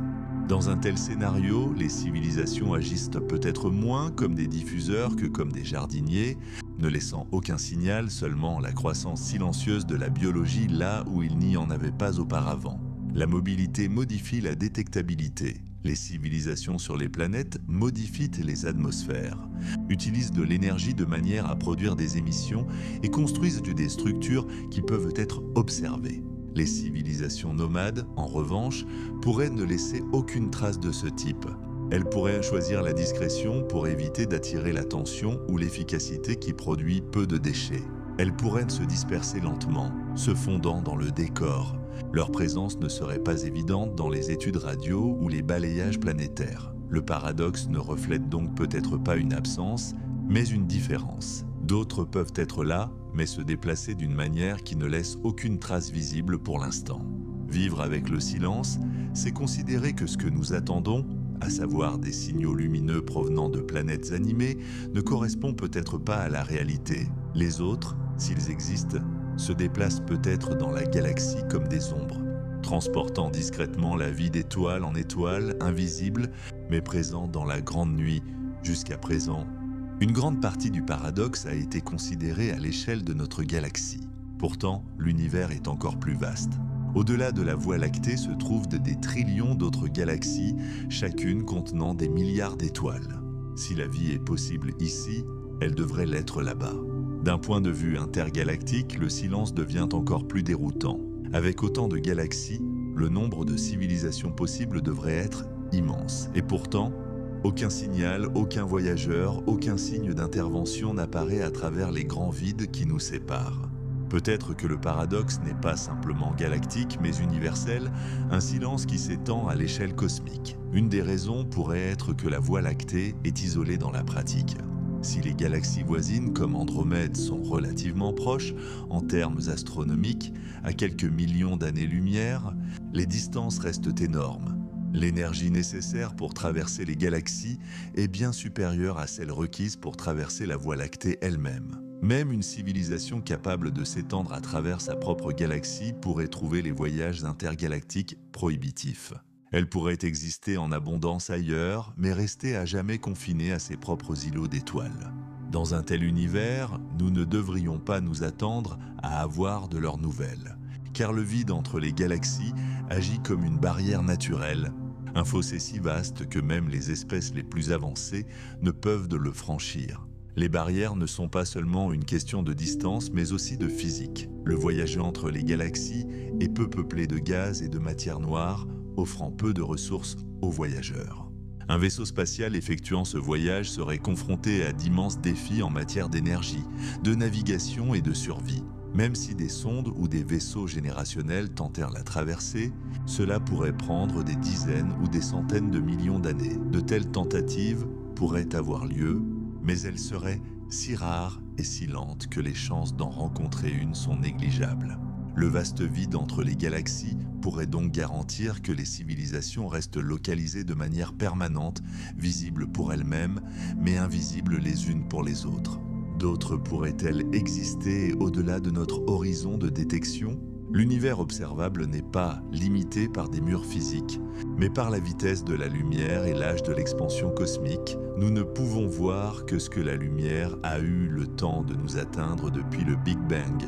Dans un tel scénario, les civilisations agissent peut-être moins comme des diffuseurs que comme des jardiniers, ne laissant aucun signal, seulement la croissance silencieuse de la biologie là où il n'y en avait pas auparavant. La mobilité modifie la détectabilité. Les civilisations sur les planètes modifient les atmosphères, utilisent de l'énergie de manière à produire des émissions et construisent des structures qui peuvent être observées. Les civilisations nomades, en revanche, pourraient ne laisser aucune trace de ce type. Elles pourraient choisir la discrétion pour éviter d'attirer l'attention ou l'efficacité qui produit peu de déchets. Elles pourraient se disperser lentement, se fondant dans le décor. Leur présence ne serait pas évidente dans les études radio ou les balayages planétaires. Le paradoxe ne reflète donc peut-être pas une absence, mais une différence. D'autres peuvent être là, mais se déplacer d'une manière qui ne laisse aucune trace visible pour l'instant. Vivre avec le silence, c'est considérer que ce que nous attendons, à savoir des signaux lumineux provenant de planètes animées, ne correspond peut-être pas à la réalité. Les autres, s'ils existent, se déplacent peut-être dans la galaxie comme des ombres, transportant discrètement la vie d'étoile en étoile, invisible, mais présent dans la grande nuit jusqu'à présent. Une grande partie du paradoxe a été considérée à l'échelle de notre galaxie. Pourtant, l'univers est encore plus vaste. Au-delà de la Voie lactée se trouvent des trillions d'autres galaxies, chacune contenant des milliards d'étoiles. Si la vie est possible ici, elle devrait l'être là-bas. D'un point de vue intergalactique, le silence devient encore plus déroutant. Avec autant de galaxies, le nombre de civilisations possibles devrait être immense. Et pourtant, aucun signal, aucun voyageur, aucun signe d'intervention n'apparaît à travers les grands vides qui nous séparent. Peut-être que le paradoxe n'est pas simplement galactique, mais universel, un silence qui s'étend à l'échelle cosmique. Une des raisons pourrait être que la Voie lactée est isolée dans la pratique. Si les galaxies voisines comme Andromède sont relativement proches, en termes astronomiques, à quelques millions d'années-lumière, les distances restent énormes. L'énergie nécessaire pour traverser les galaxies est bien supérieure à celle requise pour traverser la Voie lactée elle-même. Même une civilisation capable de s'étendre à travers sa propre galaxie pourrait trouver les voyages intergalactiques prohibitifs. Elle pourrait exister en abondance ailleurs, mais rester à jamais confinée à ses propres îlots d'étoiles. Dans un tel univers, nous ne devrions pas nous attendre à avoir de leurs nouvelles, car le vide entre les galaxies agit comme une barrière naturelle, Un fossé si vaste que même les espèces les plus avancées ne peuvent le franchir. Les barrières ne sont pas seulement une question de distance, mais aussi de physique. Le voyage entre les galaxies est peu peuplé de gaz et de matière noire, offrant peu de ressources aux voyageurs. Un vaisseau spatial effectuant ce voyage serait confronté à d'immenses défis en matière d'énergie, de navigation et de survie. Même si des sondes ou des vaisseaux générationnels tentèrent la traversée, cela pourrait prendre des dizaines ou des centaines de millions d'années. De telles tentatives pourraient avoir lieu, mais elles seraient si rares et si lentes que les chances d'en rencontrer une sont négligeables. Le vaste vide entre les galaxies pourrait donc garantir que les civilisations restent localisées de manière permanente, visibles pour elles-mêmes, mais invisibles les unes pour les autres. D'autres pourraient-elles exister au-delà de notre horizon de détection? L'univers observable n'est pas limité par des murs physiques, mais par la vitesse de la lumière et l'âge de l'expansion cosmique. Nous ne pouvons voir que ce que la lumière a eu le temps de nous atteindre depuis le Big Bang,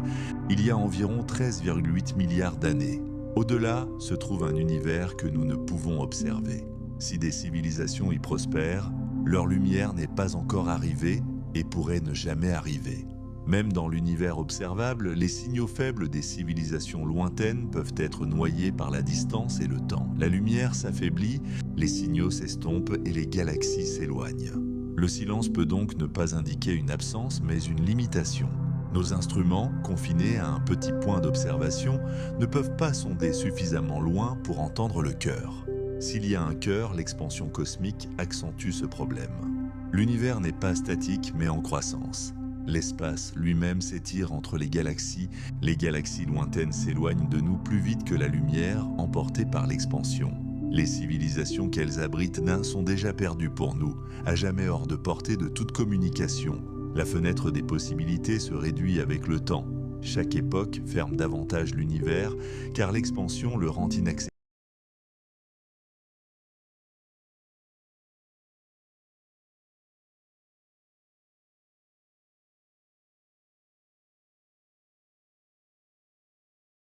il y a environ 13,8 milliards d'années. Au-delà se trouve un univers que nous ne pouvons observer. Si des civilisations y prospèrent, leur lumière n'est pas encore arrivée et pourrait ne jamais arriver. Même dans l'univers observable, les signaux faibles des civilisations lointaines peuvent être noyés par la distance et le temps. La lumière s'affaiblit, les signaux s'estompent et les galaxies s'éloignent. Le silence peut donc ne pas indiquer une absence, mais une limitation. Nos instruments, confinés à un petit point d'observation, ne peuvent pas sonder suffisamment loin pour entendre le cœur. S'il y a un cœur, l'expansion cosmique accentue ce problème. L'univers n'est pas statique, mais en croissance. L'espace lui-même s'étire entre les galaxies lointaines s'éloignent de nous plus vite que la lumière, emportée par l'expansion. Les civilisations qu'elles abritent sont déjà perdues pour nous, à jamais hors de portée de toute communication. La fenêtre des possibilités se réduit avec le temps. Chaque époque ferme davantage l'univers, car l'expansion le rend inaccessible.